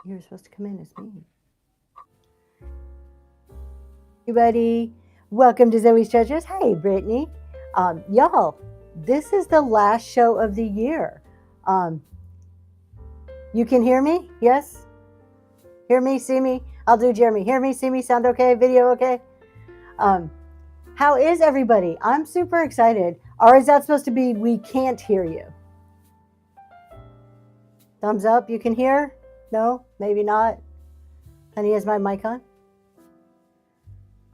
You're supposed to come in as me. Everybody, welcome to Zoe's Treasures. Hey, Brittany. Y'all, this is the last show of the year. You can hear me? Yes? Hear me, see me? I'll do Jeremy. Hear me, see me, sound okay? Video okay? How is everybody? I'm super excited. Or is that supposed to be we can't hear you? Thumbs up, you can hear? No? Maybe not? Honey, is my mic on?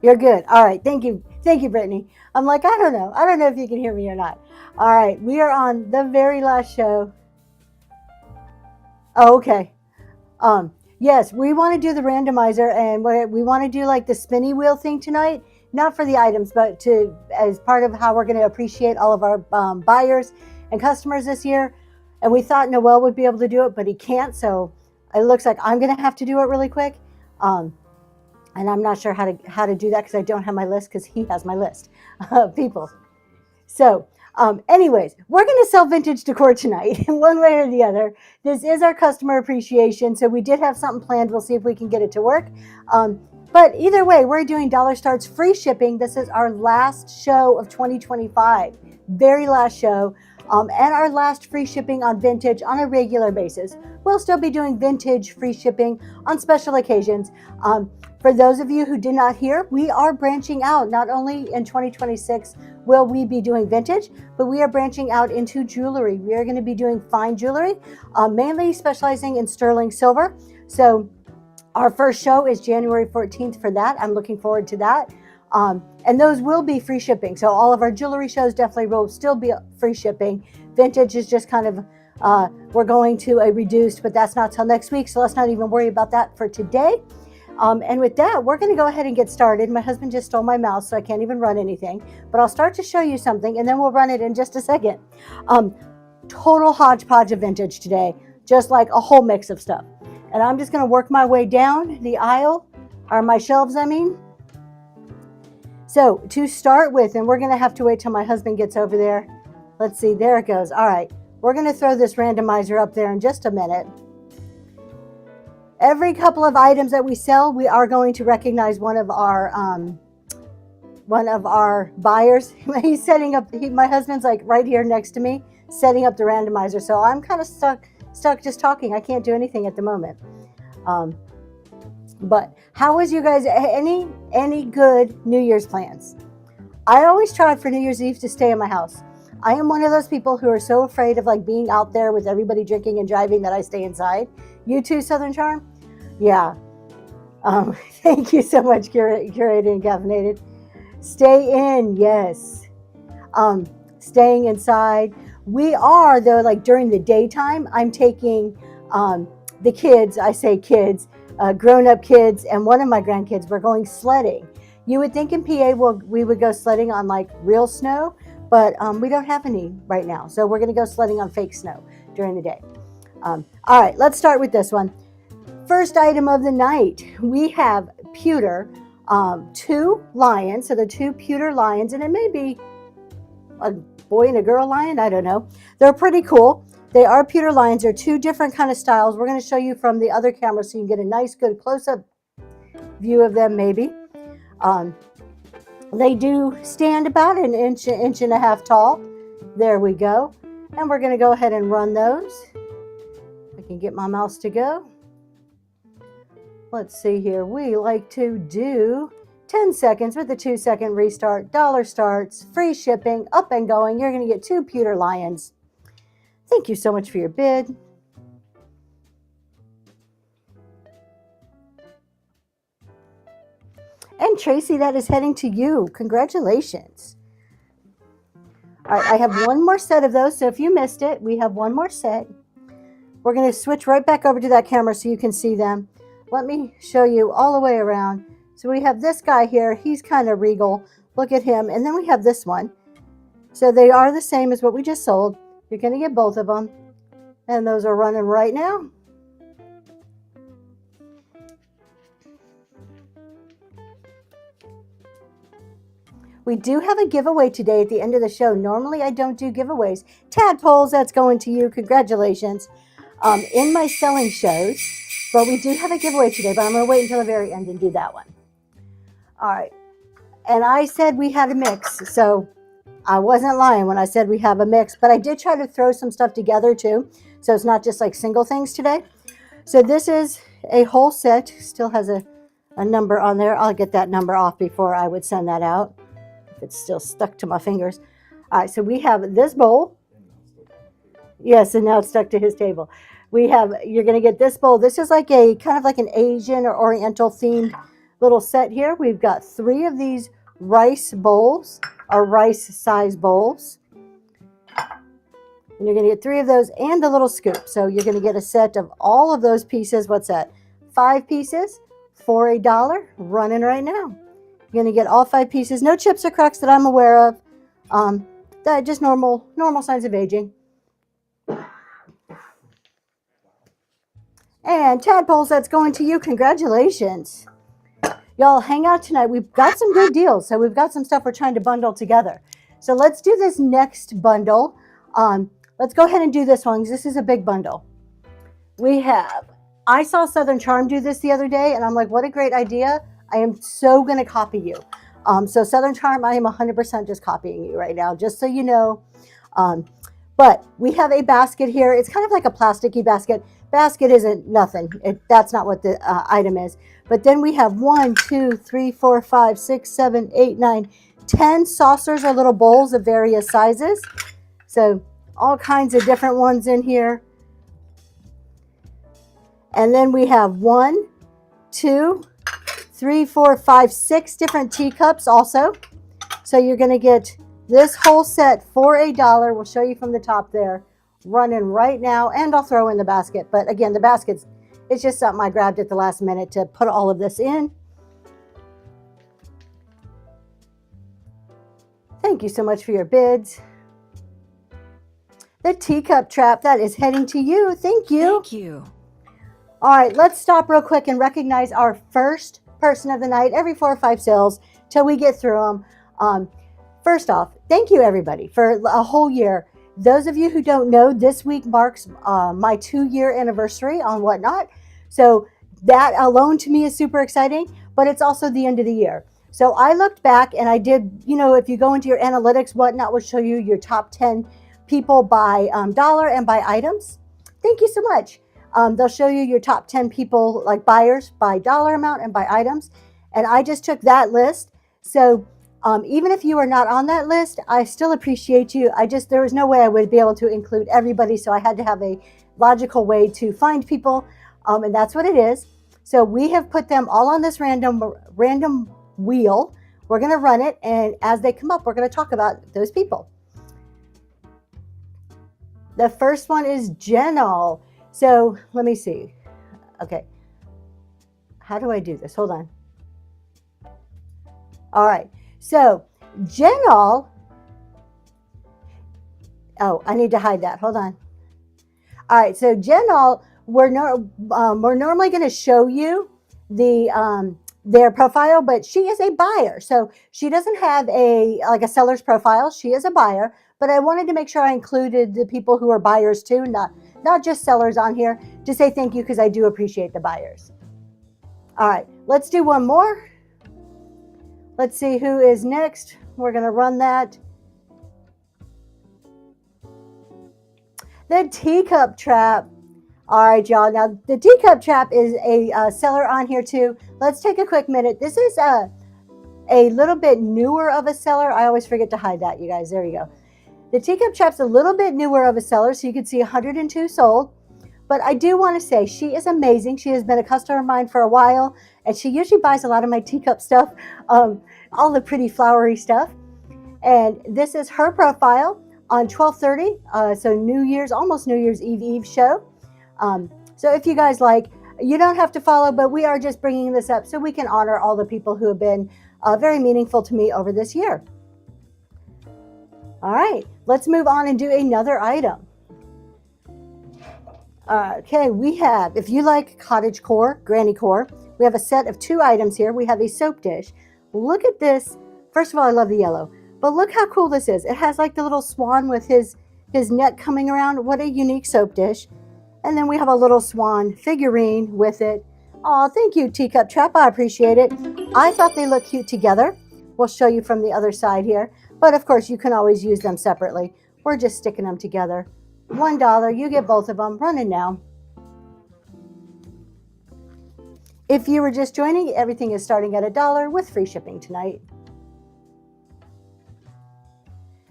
You're good. All right. Thank you. Thank you, Brittany. I'm like, I don't know. I don't know if you can hear me or not. All right. We are on the very last show. Oh, okay. Yes, we want to do the randomizer, and we want to do like the spinny wheel thing tonight. Not for the items, but as part of how we're going to appreciate all of our buyers and customers this year. And we thought Noel would be able to do it, but he can't. So it looks like I'm going to have to do it really quick. And I'm not sure how to do that because I don't have my list because he has my list of people. So anyways, we're going to sell vintage decor tonight in one way or the other. This is our customer appreciation. So we did have something planned. We'll see if we can get it to work. But either way, we're doing Dollar Starts free shipping. This is our last show of 2025. Very last show. And our last free shipping on vintage on a regular basis. We'll still be doing vintage free shipping on special occasions. For those of you who did not hear, we are branching out. Not only in 2026 will we be doing vintage, but we are branching out into jewelry. We are going to be doing fine jewelry, mainly specializing in sterling silver. So our first show is January 14th for that. I'm looking forward to that. And those will be free shipping. So all of our jewelry shows definitely will still be free shipping. Vintage is just kind of, we're going to a reduced, but that's not till next week. So let's not even worry about that for today. And with that, we're going to go ahead and get started. My husband just stole my mouse, so I can't even run anything. But I'll start to show you something, and then we'll run it in just a second. Total hodgepodge of vintage today, just like a whole mix of stuff. And I'm just going to work my way down the aisle, or my shelves, I mean. So to start with, and we're going to have to wait till my husband gets over there. Let's see, there it goes. All right, we're going to throw this randomizer up there in just a minute. Every couple of items that we sell, we are going to recognize one of our buyers. He's setting up. My husband's like right here next to me, setting up the randomizer. So I'm kind of stuck just talking. I can't do anything at the moment. But how was you guys? Any good New Year's plans? I always try for New Year's Eve to stay in my house. I am one of those people who are so afraid of like being out there with everybody drinking and driving that I stay inside. You too, Southern Charm? Yeah. Thank you so much, Curated and Caffeinated. Stay in, yes. Staying inside. We are, though, like during the daytime, I'm taking the kids, I say kids, grown-up kids, and one of my grandkids, we're going sledding. You would think in PA we would go sledding on like real snow, but we don't have any right now. So we're going to go sledding on fake snow during the day. All right, let's start with this one. First item of the night, we have pewter, 2 lions. So the 2 pewter lions, and it may be a boy and a girl lion, I don't know. They're pretty cool. They are pewter lions. They're 2 different kind of styles. We're going to show you from the other camera so you can get a nice, good close-up view of them maybe. They do stand about an inch and a half tall. There we go. And we're going to go ahead and run those. I can get my mouse to go. Let's see here. We like to do 10 seconds with the 2-second restart. Dollar Starts, free shipping, up and going. You're going to get 2 pewter lions. Thank you so much for your bid. And Tracy, that is heading to you. Congratulations. All right, I have one more set of those. So if you missed it, we have one more set. We're going to switch right back over to that camera so you can see them. Let me show you all the way around. So we have this guy here. He's kind of regal. Look at him. And then we have this one. So they are the same as what we just sold. You're going to get both of them. And those are running right now. We do have a giveaway today at the end of the show. Normally I don't do giveaways. Tadpoles, that's going to you. Congratulations. In my selling shows, But we do have a giveaway today, but I'm going to wait until the very end and do that one. All right. And I said we had a mix, so I wasn't lying when I said we have a mix, but I did try to throw some stuff together too, so it's not just like single things today. So this is a whole set, still has a number on there. I'll get that number off before I would send that out, if it's still stuck to my fingers. All right, so we have this bowl. Yes, and now it's stuck to his table. You're going to get this bowl. This is like a kind of like an Asian or Oriental themed little set here. We've got 3 of these rice bowls, or rice size bowls. And you're going to get 3 of those and the little scoop. So you're going to get a set of all of those pieces. What's that? 5 pieces for $1, running right now. You're going to get all 5 pieces. No chips or cracks that I'm aware of. That just normal signs of aging. And tadpoles, that's going to you. Congratulations. Y'all hang out tonight. We've got some good deals. So we've got some stuff we're trying to bundle together. So let's do this next bundle. Let's go ahead and do this one because this is a big bundle. I saw Southern Charm do this the other day, and I'm like, what a great idea. I am so going to copy you. So Southern Charm, I am 100% just copying you right now, just so you know. But we have a basket here. It's kind of like a plasticky basket. Basket isn't nothing. That's not what the item is. But then we have 1, 2, 3, 4, 5, 6, 7, 8, 9, 10 saucers or little bowls of various sizes. So all kinds of different ones in here. And then we have 1, 2, 3, 4, 5, 6 different teacups also. So you're going to get this whole set for $1. We'll show you from the top there, running right now. And I'll throw in the basket. But again, the basket's, it's just something I grabbed at the last minute to put all of this in. Thank you so much for your bids. The teacup trap, that is heading to you. Thank you. Thank you. All right, let's stop real quick and recognize our first person of the night every 4 or 5 sales till we get through them. First off, thank you everybody for a whole year. Those of you who don't know, this week marks my 2-year anniversary on Whatnot. So that alone to me is super exciting, but it's also the end of the year. So I looked back and I did, if you go into your analytics, Whatnot will show you your top 10 people by dollar and by items. Thank you so much. They'll show you your top 10 people, like buyers, by dollar amount and by items. And I just took that list. So even if you are not on that list, I still appreciate you. There was no way I would be able to include everybody. So I had to have a logical way to find people. And that's what it is. So we have put them all on this random wheel. We're going to run it. And as they come up, we're going to talk about those people. The first one is Jenal. So let me see. Okay. How do I do this? Hold on. All right. So Jenal. Oh, I need to hide that. Hold on. All right. So Jenal, we're normally going to show you their profile, but she is a buyer. So she doesn't have a seller's profile. She is a buyer, but I wanted to make sure I included the people who are buyers too, not just sellers on here, to say thank you because I do appreciate the buyers. All right, let's do one more. Let's see who is next. We're going to run that. The teacup trap. All right, y'all. Now, the teacup trap is a seller on here too. Let's take a quick minute. This is a little bit newer of a seller. I always forget to hide that, you guys. There you go. The teacup trap's a little bit newer of a seller, so you can see 102 sold. But I do want to say she is amazing. She has been a customer of mine for a while, and she usually buys a lot of my teacup stuff, all the pretty flowery stuff. And this is her profile on 12/30, so almost New Year's Eve show. So if you guys like, you don't have to follow, but we are just bringing this up so we can honor all the people who have been very meaningful to me over this year. All right, let's move on and do another item. Okay, we have, if you like cottage core, granny core, we have a set of 2 items here. We have a soap dish. Look at this. First of all, I love the yellow, but look how cool this is. It has like the little swan with his neck coming around. What a unique soap dish. And then we have a little swan figurine with it. Oh, thank you, Teacup Trap. I appreciate it. I thought they looked cute together. We'll show you from the other side here. But of course, you can always use them separately. We're just sticking them together. $1. You get both of them. Running now. If you were just joining, everything is starting at $1 with free shipping tonight.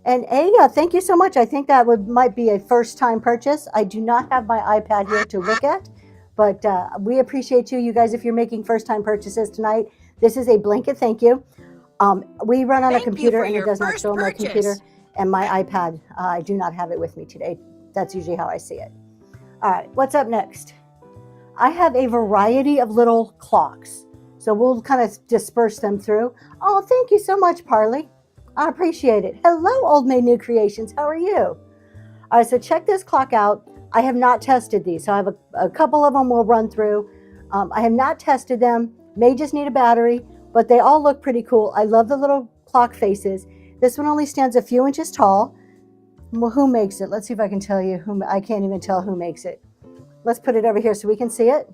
And Aya, thank you so much. I think that might be a first-time purchase. I do not have my iPad here to look at, but we appreciate you. You guys, if you're making first-time purchases tonight, this is a blanket thank you. We run on a computer, and it does not show on my computer. And my iPad, I do not have it with me today. That's usually how I see it. All right, what's up next? I have a variety of little clocks, so we'll kind of disperse them through. Oh, thank you so much, Parley. I appreciate it. Hello, Old Maid New Creations. How are you? All right, so check this clock out. I have not tested these, so I have a couple of them we'll run through. I have not tested them. May just need a battery, but they all look pretty cool. I love the little clock faces. This one only stands a few inches tall. Well, who makes it? Let's see if I can tell you. I can't even tell who makes it. Let's put it over here so we can see it.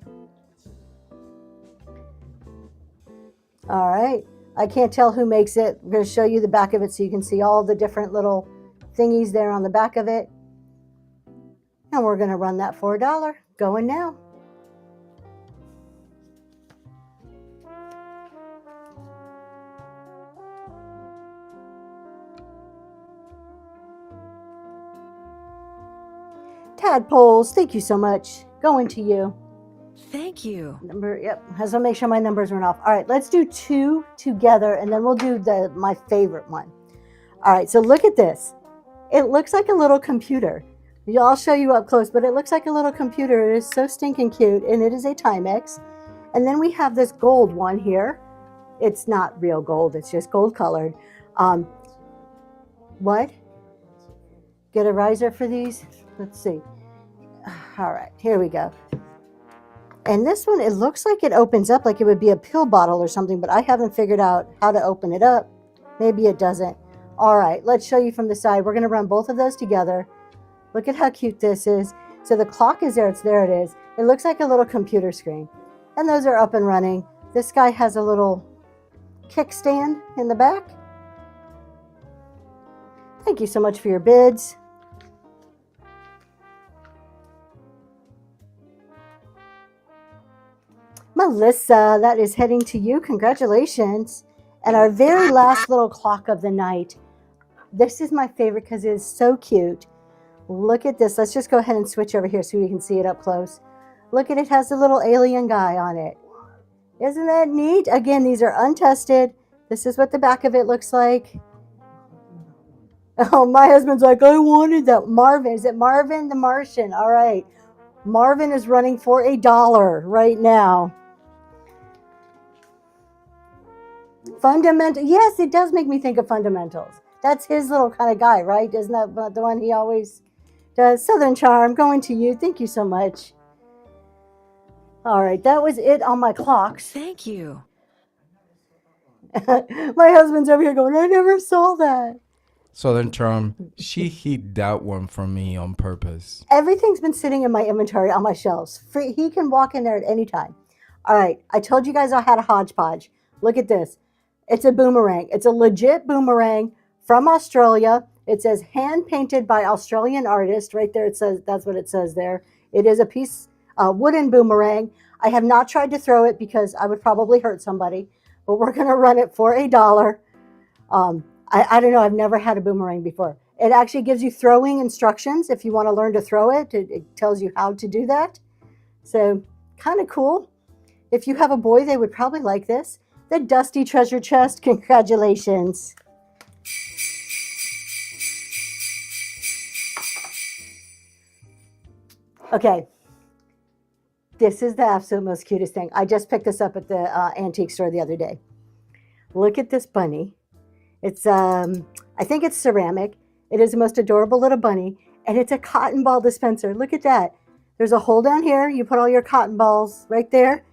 All right. I can't tell who makes it. I'm going to show you the back of it so you can see all the different little thingies there on the back of it. And we're going to run that for $1. Going now. Tadpoles, thank you so much. Going to you. Thank you. Yep. So make sure my numbers run off. All right, let's do 2 together, and then we'll do my favorite one. All right, so look at this. It looks like a little computer. I'll show you up close, but it looks like a little computer. It is so stinking cute, and it is a Timex. And then we have this gold one here. It's not real gold. It's just gold colored. What? Get a riser for these? Let's see. All right, here we go. And this one, it looks like it opens up like it would be a pill bottle or something, but I haven't figured out how to open it up. Maybe it doesn't. All right, let's show you from the side. We're going to run both of those together. Look at how cute this is. So the clock is there. There it is. It looks like a little computer screen. And those are up and running. This guy has a little kickstand in the back. Thank you so much for your bids. Melissa, that is heading to you. Congratulations. And our very last little clock of the night. This is my favorite because it is so cute. Look at this. Let's just go ahead and switch over here so we can see it up close. Look at it. It has a little alien guy on it. Isn't that neat? Again, these are untested. This is what the back of it looks like. Oh, my husband's like, I wanted that. Marvin. Is it Marvin the Martian? All right. Marvin is running for $1 right now. Fundamental. Yes, it does make me think of Fundamentals. That's his little kind of guy, right? Isn't that the one he always does? Southern Charm, going to you. Thank you so much. All right, that was it on my clocks. Thank you. My husband's over here going, I never saw that. Southern Charm, she hid that one from me on purpose. Everything's been sitting in my inventory on my shelves. Free, he can walk in there at any time. All right, I told you guys I had a hodgepodge. Look at this. It's a boomerang. It's a legit boomerang from Australia. It says hand painted by Australian artist. Right there, it says, that's what it says there. It is a piece, wooden boomerang. I have not tried to throw it because I would probably hurt somebody, but we're going to run it for $1. I don't know. I've never had a boomerang before. It actually gives you throwing instructions if you want to learn to throw it. It tells you how to do that. So kind of cool. If you have a boy, they would probably like this. The Dusty Treasure Chest. Congratulations. Okay. This is the absolute most cutest thing. I just picked this up at the antique store the other day. Look at this bunny. It's, I think it's ceramic. It is the most adorable little bunny. And it's a cotton ball dispenser. Look at that. There's a hole down here. You put all your cotton balls right there.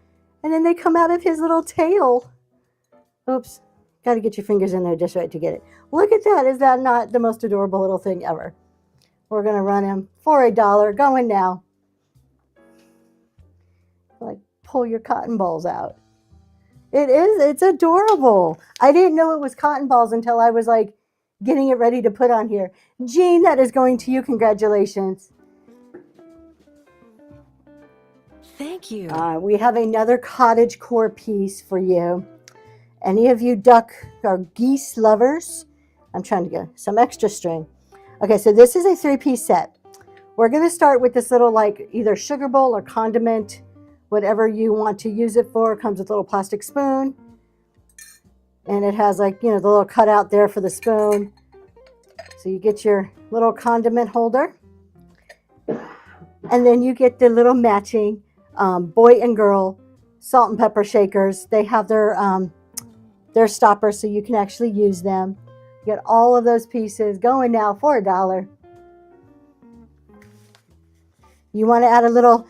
And then they come out of his little tail. Oops. Got to get your fingers in there just right to get it. Look at that. Is that not the most adorable little thing ever? We're going to run him for $1. Going now. pull your cotton balls out. It's adorable. I didn't know it was cotton balls until I was like getting it ready to put on here. Jean, that is going to you. Congratulations. Thank you. We have another cottage core piece for you. Any of you duck or geese lovers? I'm trying to get some extra string. Okay, so this is a 3-piece set. We're going to start with this little like either sugar bowl or condiment, whatever you want to use it for. It comes with a little plastic spoon. And it has like, you know, the little cutout there for the spoon. So you get your little condiment holder. And then you get the little matching boy and girl salt and pepper shakers. They have their stoppers so you can actually use them. You get all of those pieces going now for $1. You want to add a little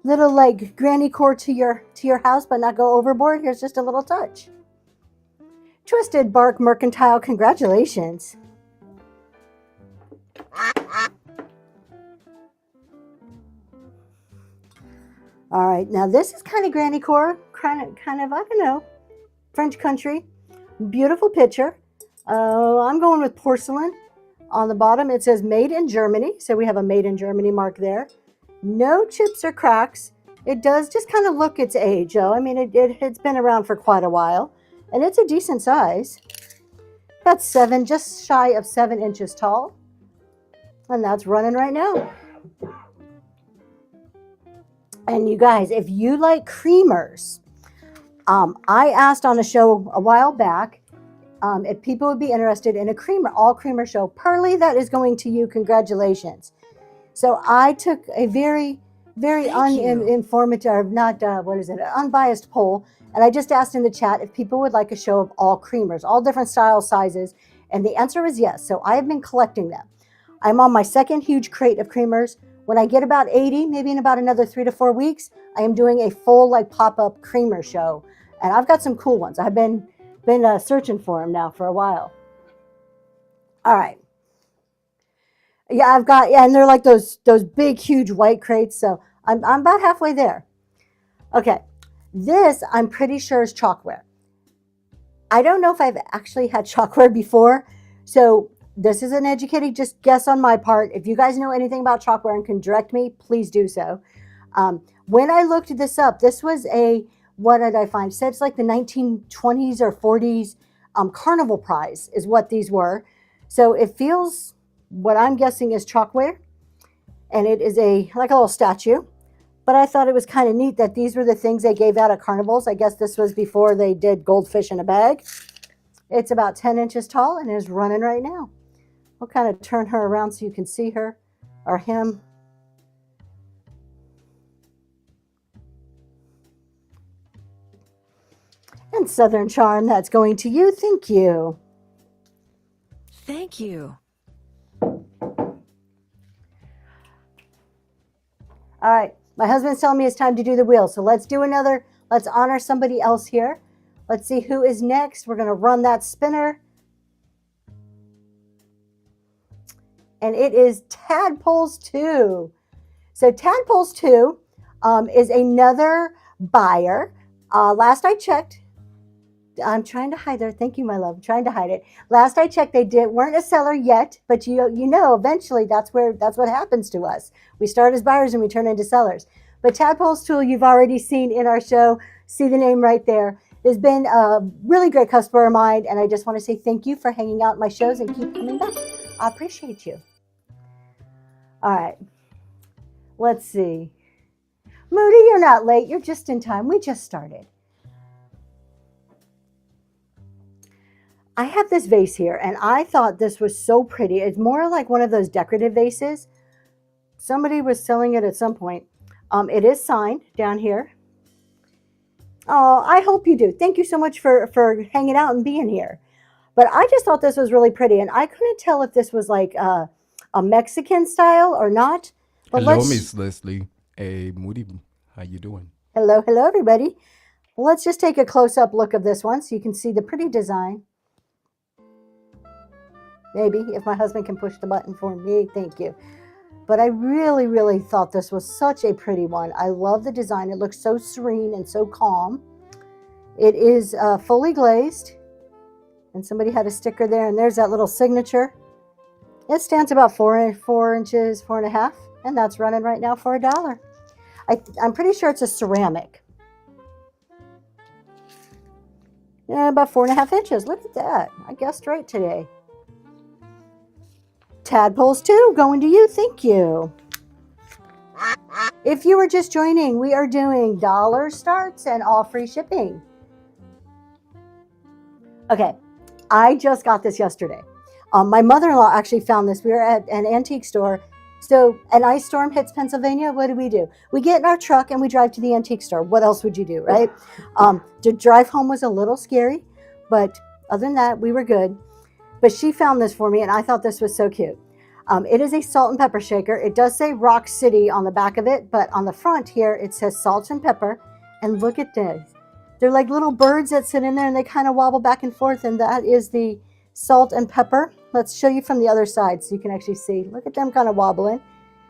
like granny core to your house but not go overboard? Here's just a little touch. Twisted Bark Mercantile, congratulations. All right, now this is kind of granny core, kind of, I don't know, French country. Beautiful picture. I'm going with porcelain. On the bottom, it says made in Germany. So we have a made in Germany mark there. No chips or cracks. It does just kind of look its age, though. I mean, it's been around for quite a while. And it's a decent size. That's just shy of 7 inches tall. And that's running right now. And you guys, if you like creamers, I asked on a show a while back if people would be interested in a creamer, all creamer show. Pearly, that is going to you. Congratulations. So I took a very uninformative, unbiased poll. And I just asked in the chat if people would like a show of all creamers, all different styles, sizes. And the answer is yes. So I have been collecting them. I'm on my second huge crate of creamers. When I get about 80, maybe in about another 3 to 4 weeks, I am doing a full like pop-up creamer show. And I've got some cool ones. I've been searching for them now for a while. All right. Yeah, and they're like those big, huge white crates. So I'm about halfway there. Okay. This, I'm pretty sure, is chalkware. I don't know if I've actually had chalkware before. So this is an educated just guess on my part. If you guys know anything about chalkware and can direct me, please do so. When I looked this up, this was what did I find? Said it's like the 1920s or 40s carnival prize is what these were. So it feels, what I'm guessing is chalkware. And it is like a little statue. But I thought it was kind of neat that these were the things they gave out at carnivals. I guess this was before they did goldfish in a bag. It's about 10 inches tall and is running right now. We'll kind of turn her around so you can see her or him. And Southern Charm, that's going to you. Thank you. Thank you. All right. My husband's telling me it's time to do the wheel. So let's honor somebody else here. Let's see who is next. We're going to run that spinner. And it is Tadpoles 2. So Tadpoles 2 is another buyer. Last I checked, I'm trying to hide there. Thank you, my love. I'm trying to hide it. Last I checked, they weren't a seller yet, but you know, eventually that's what happens to us. We start as buyers and we turn into sellers. But Tadpoles 2, you've already seen in our show. See the name right there. Has been a really great customer of mine, and I just want to say thank you for hanging out in my shows and keep coming back. I appreciate you. All right. Let's see. Moody, you're not late. You're just in time. We just started. I have this vase here, and I thought this was so pretty. It's more like one of those decorative vases. Somebody was selling it at some point. It is signed down here. Oh, I hope you do. Thank you so much for hanging out and being here. But I just thought this was really pretty, and I couldn't tell if this was like a Mexican style or not. But hello, Miss Leslie. Hey, Moody, how you doing? Hello, everybody. Well, let's just take a close-up look of this one so you can see the pretty design. Maybe, if my husband can push the button for me. Thank you. But I really, really thought this was such a pretty one. I love the design. It looks so serene and so calm. It is fully glazed. And somebody had a sticker there, and there's that little signature. It stands about 4 inches, 4.5, and that's running right now for $1. I'm pretty sure it's a ceramic. Yeah, about 4.5 inches. Look at that. I guessed right today. Tadpoles too, going to you. Thank you. If you were just joining, we are doing dollar starts and all free shipping. Okay, I just got this yesterday. My mother-in-law actually found this. We were at an antique store. So an ice storm hits Pennsylvania. What do? We get in our truck and we drive to the antique store. What else would you do, right? The drive home was a little scary, but other than that, we were good. But she found this for me, and I thought this was so cute. It is a salt and pepper shaker. It does say Rock City on the back of it, but on the front here, it says salt and pepper. And look at this. They're like little birds that sit in there, and they kind of wobble back and forth, and that is the salt and pepper. Let's show you from the other side so you can actually see. Look at them kind of wobbling.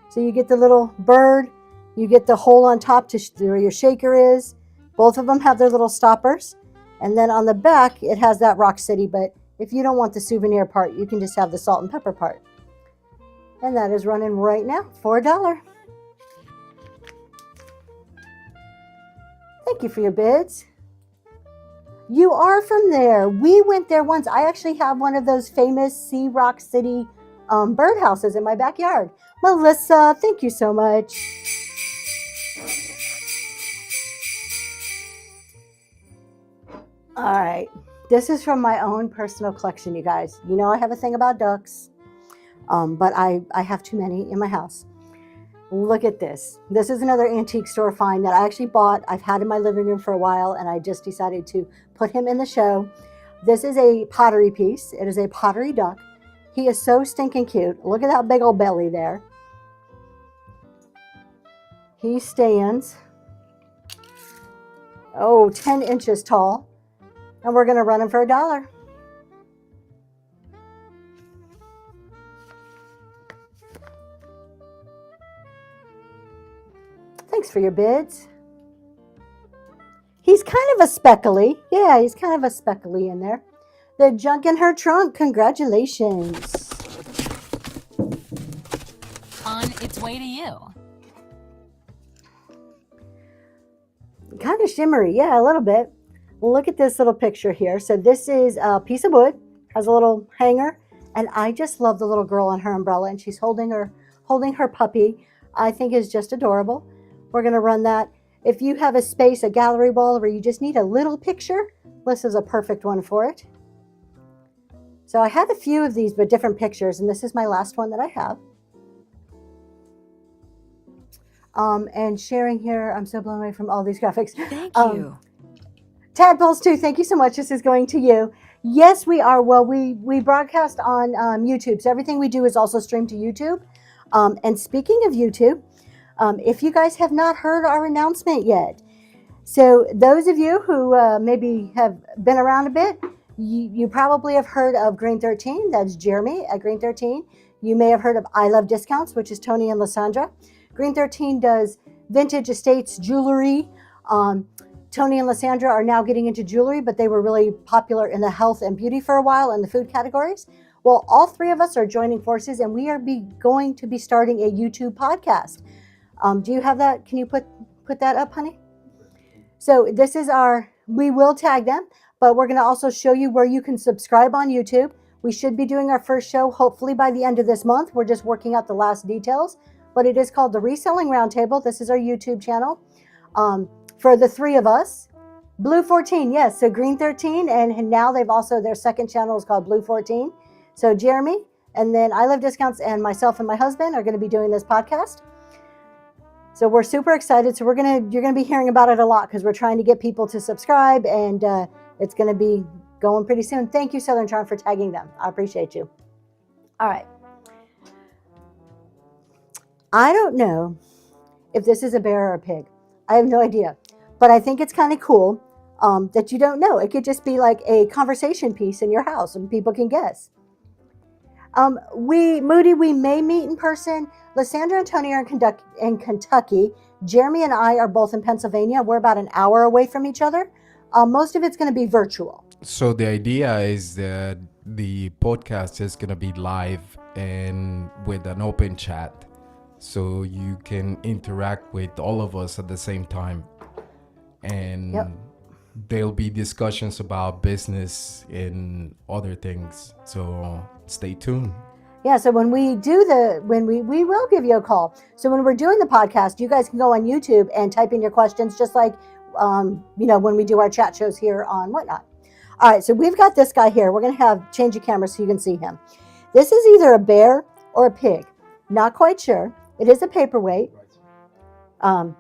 So you get the little bird, you get the hole on top to where your shaker is. Both of them have their little stoppers. And then on the back, it has that Rock City, but if you don't want the souvenir part, you can just have the salt and pepper part. And that is running right now for $1. Thank you for your bids. You are from there. We went there once. I actually have one of those famous Sea Rock City birdhouses in my backyard. Melissa, thank you so much. All right. This is from my own personal collection, you guys. You know I have a thing about ducks, but I have too many in my house. Look at this. This is another antique store find that I actually bought. I've had in my living room for a while, and I just decided to put him in the show. This is a pottery piece. It is a pottery duck. He is so stinking cute. Look at that big old belly there. He stands, 10 inches tall, and we're going to run him for $1. Thanks for your bids. He's kind of a speckly. Yeah, he's kind of a speckly in there. The junk in her trunk. Congratulations. On its way to you. Kind of shimmery. Yeah, a little bit. Look at this little picture here. So this is a piece of wood. Has a little hanger. And I just love the little girl on her umbrella. And she's holding her puppy. I think is just adorable. We're going to run that. If you have a space, a gallery wall, where you just need a little picture, this is a perfect one for it. So I have a few of these, but different pictures, and this is my last one that I have. And sharing here, I'm so blown away from all these graphics. Thank you. Tadpoles too, thank you so much. This is going to you. Yes, we are. Well, we broadcast on YouTube, so everything we do is also streamed to YouTube. And speaking of YouTube, if you guys have not heard our announcement yet, so those of you who maybe have been around a bit, you probably have heard of Green 13. That's Jeremy at Green 13. You may have heard of I Love Discounts, which is Tony and Lysandra. Green 13 does vintage estates jewelry. Tony and Lysandra are now getting into jewelry, but they were really popular in the health and beauty for a while in the food categories. Well, all three of us are joining forces, and we are going to be starting a YouTube podcast. Do you have that? Can you put that up, honey? So this is we will tag them, but we're going to also show you where you can subscribe on YouTube. We should be doing our first show hopefully by the end of this month. We're just working out the last details, but it is called the Reselling Roundtable. This is our YouTube channel for the three of us. Blue 14, yes. So Green 13, and now their second channel is called Blue 14. So Jeremy, and then I Love Discounts, and myself and my husband are going to be doing this podcast. So we're super excited. So you're going to be hearing about it a lot because we're trying to get people to subscribe, and it's going to be going pretty soon. Thank you, Southern Charm, for tagging them. I appreciate you. All right. I don't know if this is a bear or a pig. I have no idea, but I think it's kind of cool that you don't know. It could just be like a conversation piece in your house and people can guess. Moody, we may meet in person. Lysandra and Tony are in Kentucky. Jeremy and I are both in Pennsylvania. We're about an hour away from each other. Most of it's going to be virtual. So the idea is that the podcast is going to be live and with an open chat. So you can interact with all of us at the same time. And Yep. there'll be discussions about business and other things. So stay tuned. Yeah, so when we do we will give you a call. So when we're doing the podcast, you guys can go on YouTube and type in your questions, just like, when we do our chat shows here on Whatnot. All right, so we've got this guy here. We're going to change the camera so you can see him. This is either a bear or a pig. Not quite sure. It is a paperweight. And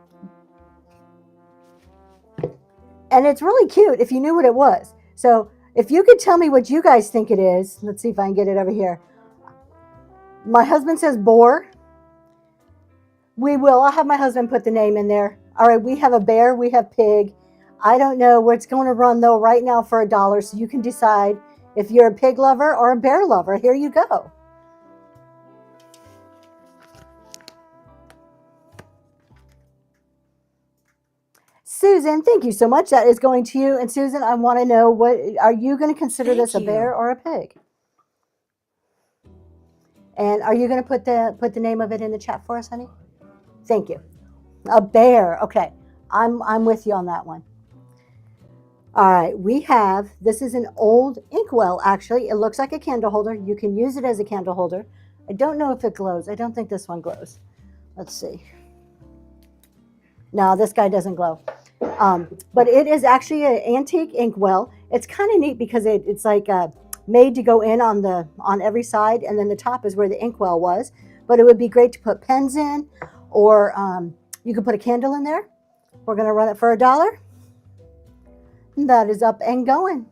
it's really cute if you knew what it was. So if you could tell me what you guys think it is. Let's see if I can get it over here. My husband says boar. I'll have my husband put the name in there. All right, we have a bear, we have pig. I don't know where it's going to run though right now for $1, so you can decide if you're a pig lover or a bear lover. Here you go. Susan, thank you so much. That is going to you. And Susan, I want to know, what are you going to consider Thank this, a you. bear or a pig? And are you going to put the name of it in the chat for us, honey? Thank you. A bear. Okay. I'm with you on that one. All right. This is an old inkwell, actually. It looks like a candle holder. You can use it as a candle holder. I don't know if it glows. I don't think this one glows. Let's see. No, this guy doesn't glow. But it is actually an antique inkwell. It's kind of neat because it's like made to go in on every side, and then the top is where the inkwell was. But it would be great to put pens in, or you could put a candle in there. We're going to run it for $1. That is up and going.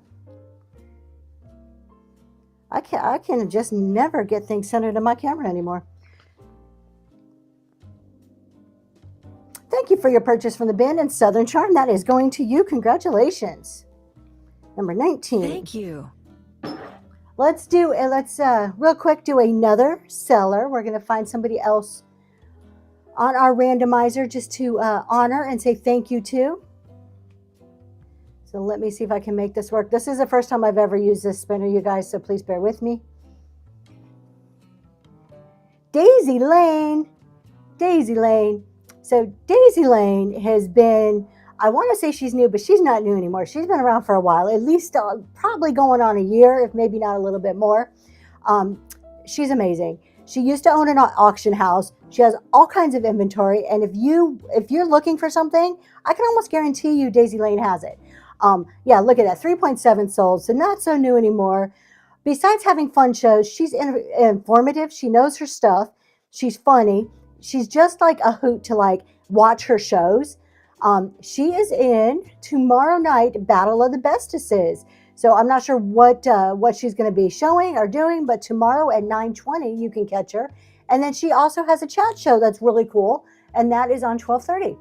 I can just never get things centered in my camera anymore. Thank you for your purchase from the bin and Southern Charm. That is going to you. Congratulations. Number 19. Thank you. Let's real quick do another seller. We're going to find somebody else on our randomizer just to honor and say thank you to. So let me see if I can make this work. This is the first time I've ever used this spinner, you guys, so please bear with me. Daisy Lane. Daisy Lane. So Daisy Lane has been, I want to say she's new, but she's not new anymore. She's been around for a while, at least probably going on a year, if maybe not a little bit more. She's amazing. She used to own an auction house. She has all kinds of inventory, and if you're looking for something, I can almost guarantee you Daisy Lane has it. Yeah, look at that, 3.7 sold, so not so new anymore. Besides having fun shows, she's informative. She knows her stuff. She's funny. She's just like a hoot to watch her shows. She is in tomorrow night Battle of the Bestesses. So I'm not sure what she's going to be showing or doing, but tomorrow at 9:20 you can catch her. And then she also has a chat show that's really cool, and that is on 12:30.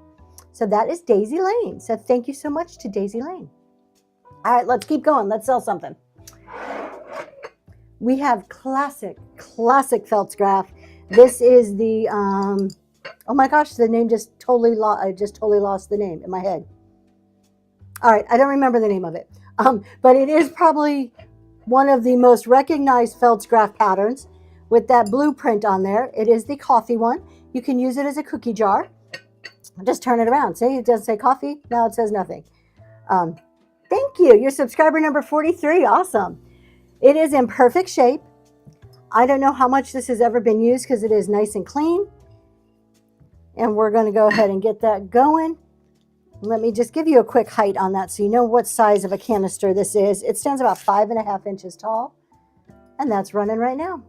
So that is Daisy Lane. So thank you so much to Daisy Lane. All right, let's keep going. Let's sell something. We have classic Feltzgraf. This is the, oh my gosh, the name I just totally lost the name in my head. All right, I don't remember the name of it. But it is probably one of the most recognized Feltzgraf patterns with that blueprint on there. It is the coffee one. You can use it as a cookie jar. Just turn it around. See, it doesn't say coffee. Now it says nothing. Thank you. You're subscriber number 43. Awesome. It is in perfect shape. I don't know how much this has ever been used because it is nice and clean. And we're going to go ahead and get that going. Let me just give you a quick height on that so you know what size of a canister this is. It stands about 5.5 inches tall. And that's running right now.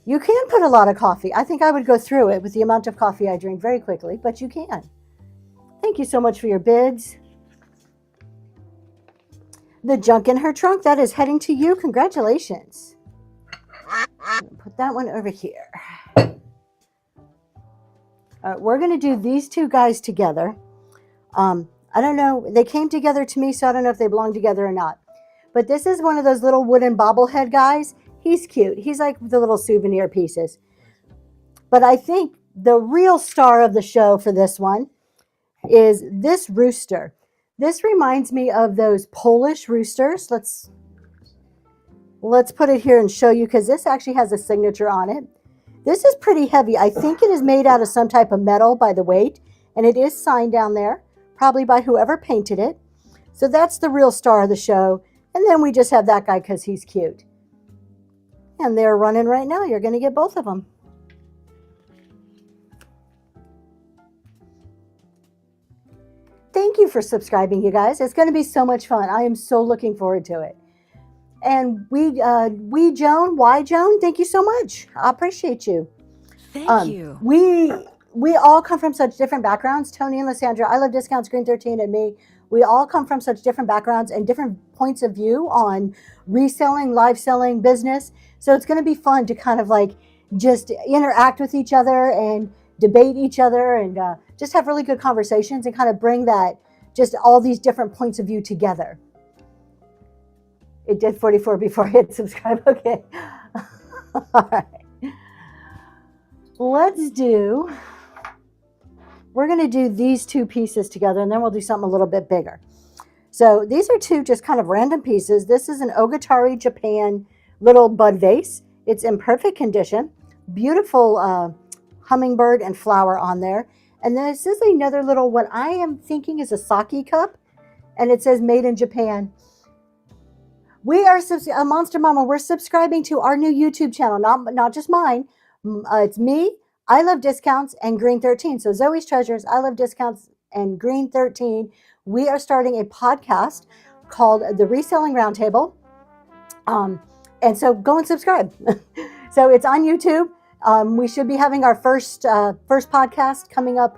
You can put a lot of coffee. I think I would go through it with the amount of coffee I drink very quickly, but you can. Thank you so much for your bids. The junk in her trunk, that is heading to you. Congratulations. Put that one over here. We're going to do these two guys together. I don't know. They came together to me, so I don't know if they belong together or not. But this is one of those little wooden bobblehead guys. He's cute. He's like the little souvenir pieces. But I think the real star of the show for this one is this rooster. This reminds me of those Polish roosters. Let's put it here and show you, because this actually has a signature on it. This is pretty heavy. I think it is made out of some type of metal by the weight, and it is signed down there, probably by whoever painted it. So that's the real star of the show. And then we just have that guy because he's cute. And they're running right now. You're going to get both of them. Thank you for subscribing, you guys. It's going to be so much fun. I am so looking forward to it. And Joan, why Joan? Thank you so much. I appreciate you. Thank you. We all come from such different backgrounds. Tony and Lysandra, I Love Discounts, Green 13, and me. We all come from such different backgrounds and different points of view on reselling, live selling, business. So it's going to be fun to kind of like just interact with each other and debate each other and just have really good conversations and kind of bring that, just all these different points of view together. It did 44 before I hit subscribe. Okay. All right. We're going to do these two pieces together, and then we'll do something a little bit bigger. So these are two just kind of random pieces. This is an Ogatari Japan little bud vase. It's in perfect condition. Beautiful hummingbird and flower on there. And then this is another little, what I am thinking is a sake cup, and it says made in Japan. We are Monster Mama. We're subscribing to our new YouTube channel, not just mine. It's me, I Love Discounts, and Green 13. So Zoe's Treasures, I Love Discounts, and Green 13. We are starting a podcast called The Reselling Roundtable. And so go and subscribe. So it's on YouTube. We should be having our first podcast coming up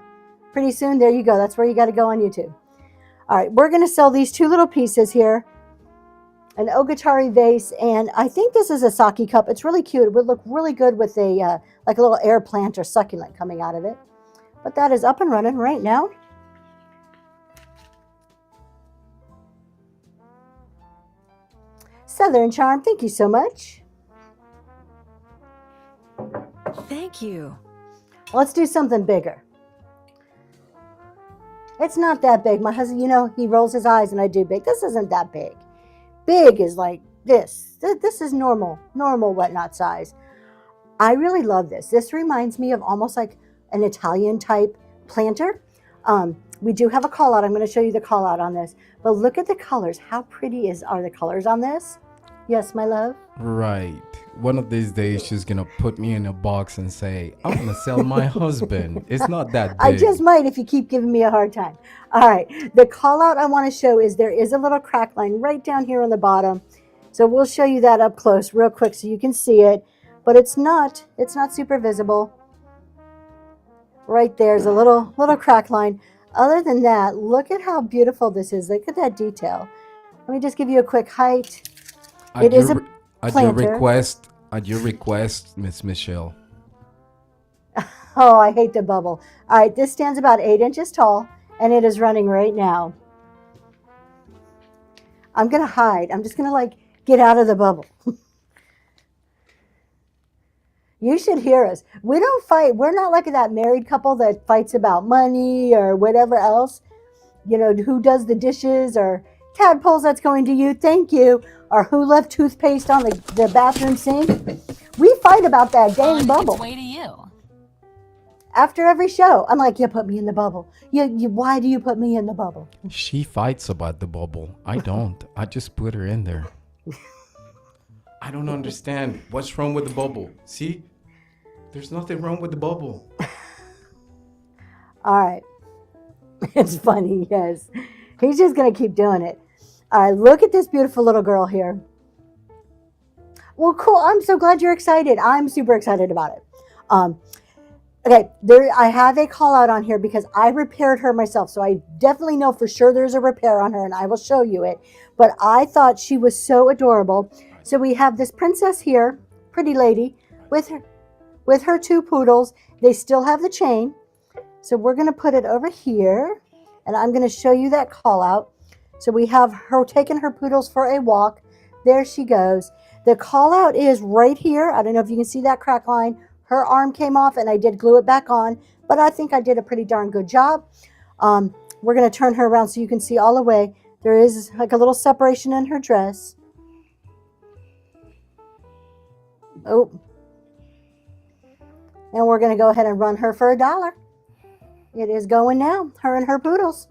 pretty soon. There you go. That's where you got to go on YouTube. All right, we're going to sell these two little pieces here. An Ogatari vase, and I think this is a sake cup. It's really cute. It would look really good with a like a little air plant or succulent coming out of it. But that is up and running right now. Southern Charm, thank you so much. Thank you. Let's do something bigger. It's not that big. My husband, he rolls his eyes and I do big. This isn't that big. Big is like this. This is normal whatnot size. I really love this. This reminds me of almost like an Italian type planter. We do have a call out. I'm going to show you the call out on this. But look at the colors. How pretty are the colors on this? Yes, my love? Right. One of these days, she's going to put me in a box and say, I'm going to sell my husband. It's not that big. I just might if you keep giving me a hard time. All right. The call out I want to show is there is a little crack line right down here on the bottom. So we'll show you that up close real quick so you can see it. But it's not super visible. Right there's a little crack line. Other than that, look at how beautiful this is. Look at that detail. Let me just give you a quick height. It is a planter. At your request, Miss Michelle. Oh, I hate the bubble. All right, this stands about 8 inches tall, and it is running right now. I'm going to hide. I'm just going to get out of the bubble. You should hear us. We don't fight. We're not like that married couple that fights about money or whatever else. Who does the dishes or tadpoles that's going to you. Thank you. Or who left toothpaste on the bathroom sink. We fight about that dang bubble. Its way to you. After every show, I'm like, you put me in the bubble. Why do you put me in the bubble? She fights about the bubble. I don't. I just put her in there. I don't understand. What's wrong with the bubble? See? There's nothing wrong with the bubble. All right. It's funny, yes. He's just going to keep doing it. All right, look at this beautiful little girl here. Well, cool. I'm so glad you're excited. I'm super excited about it. Okay, I have a call out on here because I repaired her myself. So I definitely know for sure there's a repair on her, and I will show you it. But I thought she was so adorable. So we have this princess here, pretty lady, with her two poodles. They still have the chain. So we're going to put it over here, and I'm going to show you that call out. So we have her taking her poodles for a walk. There she goes. The call out is right here. I don't know if you can see that crack line. Her arm came off and I did glue it back on, but I think I did a pretty darn good job. We're going to turn her around so you can see all the way. There is like a little separation in her dress. Oh. And we're going to go ahead and run her for $1. It is going now, her and her poodles.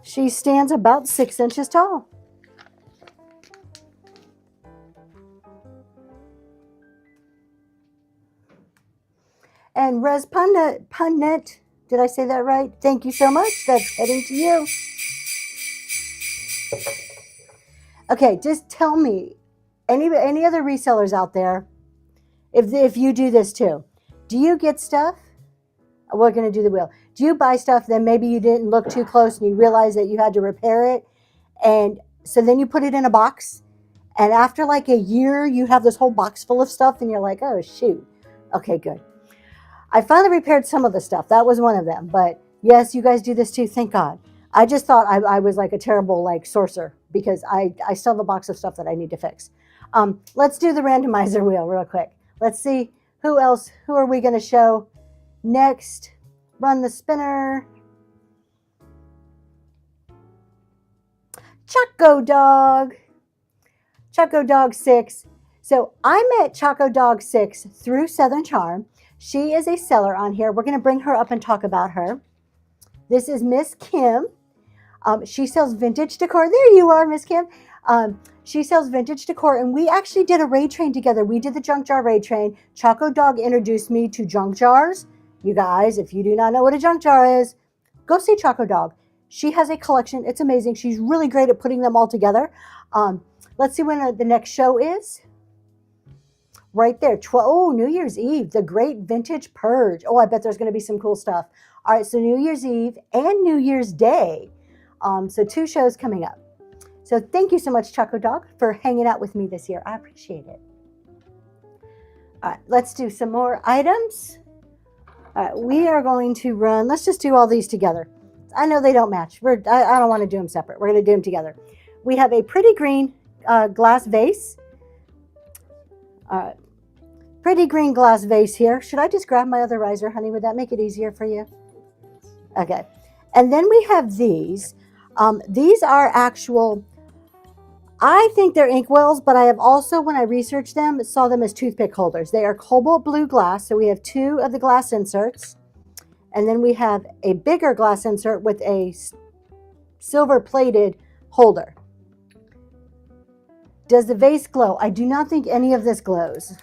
She stands about 6 inches tall. And Res Punnet, did I say that right? Thank you so much. That's heading to you. Okay, just tell me, any other resellers out there, if you do this too, do you get stuff? We're going to do the wheel. Do you buy stuff then maybe you didn't look too close and you realize that you had to repair it, and so then you put it in a box, and after like a year you have this whole box full of stuff and you're like, oh shoot. Okay, good. I finally repaired some of the stuff. That was one of them. But yes, you guys do this too. Thank God. I just thought I was like a terrible like sorcerer because I still have a box of stuff that I need to fix. Let's do the randomizer wheel real quick. Let's see who are we going to show next. Run the spinner. Choco Dog. Choco Dog 6. So I met Choco Dog 6 through Southern Charm. She is a seller on here. We're going to bring her up and talk about her. This is Miss Kim. She sells vintage decor. There you are, Miss Kim. She sells vintage decor, and we actually did a raid train together. We did the junk jar raid train. Choco Dog introduced me to junk jars. You guys, if you do not know what a junk jar is, go see Choco Dog. She has a collection. It's amazing. She's really great at putting them all together. Let's see when the next show is. Right there. New Year's Eve, the Great Vintage Purge. Oh, I bet there's going to be some cool stuff. All right, so New Year's Eve and New Year's Day. So 2 shows coming up. So thank you so much, Choco Dog, for hanging out with me this year. I appreciate it. All right, let's do some more items. All right, we are going to run. Let's just do all these together. I know they don't match. I don't want to do them separate. We're going to do them together. We have a pretty green glass vase. Pretty green glass vase here. Should I just grab my other riser, honey? Would that make it easier for you? Okay. And then we have these. These are actual, I think they're inkwells, but I have also, when I researched them, saw them as toothpick holders. They are cobalt blue glass. So we have 2 of the glass inserts. And then we have a bigger glass insert with a silver plated holder. Does the vase glow? I do not think any of this glows.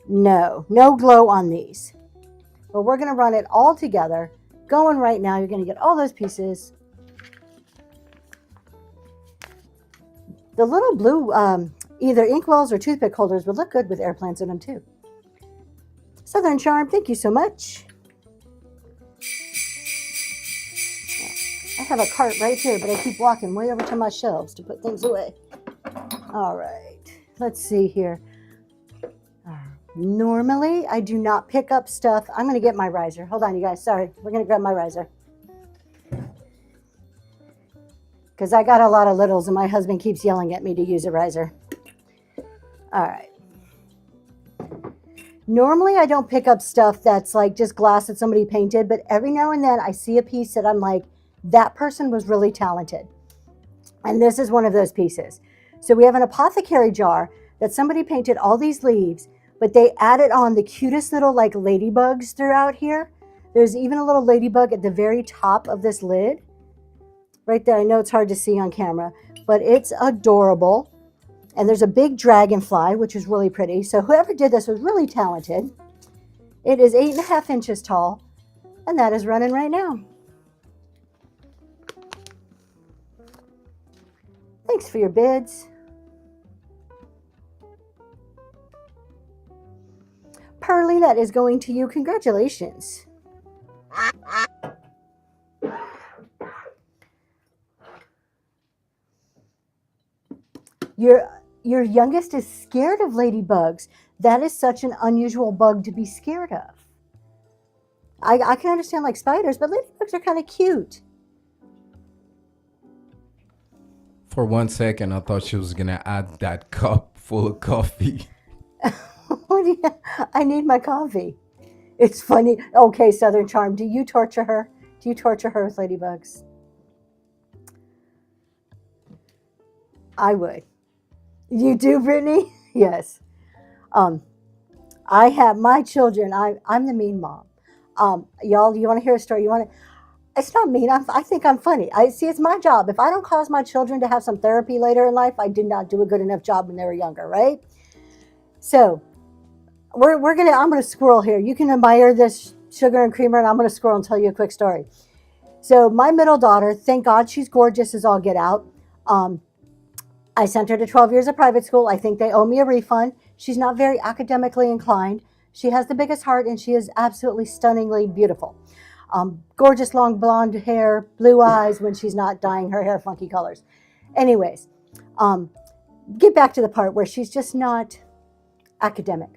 No glow on these. But we're going to run it all together. Going right now, you're going to get all those pieces. The little blue, either inkwells or toothpick holders would look good with airplanes in them too. Southern Charm, thank you so much. I have a cart right here, but I keep walking way over to my shelves to put things away. All right, let's see here. Normally, I do not pick up stuff. I'm going to get my riser. Hold on, you guys. Sorry. We're going to grab my riser. Because I got a lot of littles, and my husband keeps yelling at me to use a riser. All right. Normally, I don't pick up stuff that's like just glass that somebody painted, but every now and then I see a piece that I'm like, that person was really talented. And this is one of those pieces. So we have an apothecary jar that somebody painted all these leaves, but they added on the cutest little like ladybugs throughout here. There's even a little ladybug at the very top of this lid. Right there. I know it's hard to see on camera, but it's adorable. And there's a big dragonfly, which is really pretty. So whoever did this was really talented. It is 8.5 inches tall, and that is running right now. Thanks for your bids. Pearly, that is going to you. Congratulations. Your youngest is scared of ladybugs. That is such an unusual bug to be scared of. I can understand like spiders, but ladybugs are kind of cute. For 1 second, I thought she was gonna add that cup full of coffee. What do you, I need my coffee. It's funny. Okay, Southern Charm, do you torture her? Do you torture her with ladybugs? I would. You do, Brittany? Yes. I have my children. I'm the mean mom. Y'all, you want to hear a story? It's not mean. I think I'm funny. I see. It's my job. If I don't cause my children to have some therapy later in life, I did not do a good enough job when they were younger, right? So I'm gonna squirrel here. You can admire this sugar and creamer, and I'm gonna squirrel and tell you a quick story. So my middle daughter, thank God she's gorgeous as all get out. I sent her to 12 years of private school. I think they owe me a refund. She's not very academically inclined. She has the biggest heart, and she is absolutely stunningly beautiful. Gorgeous long blonde hair, blue eyes when she's not dyeing her hair funky colors. Anyways, get back to the part where she's just not academic.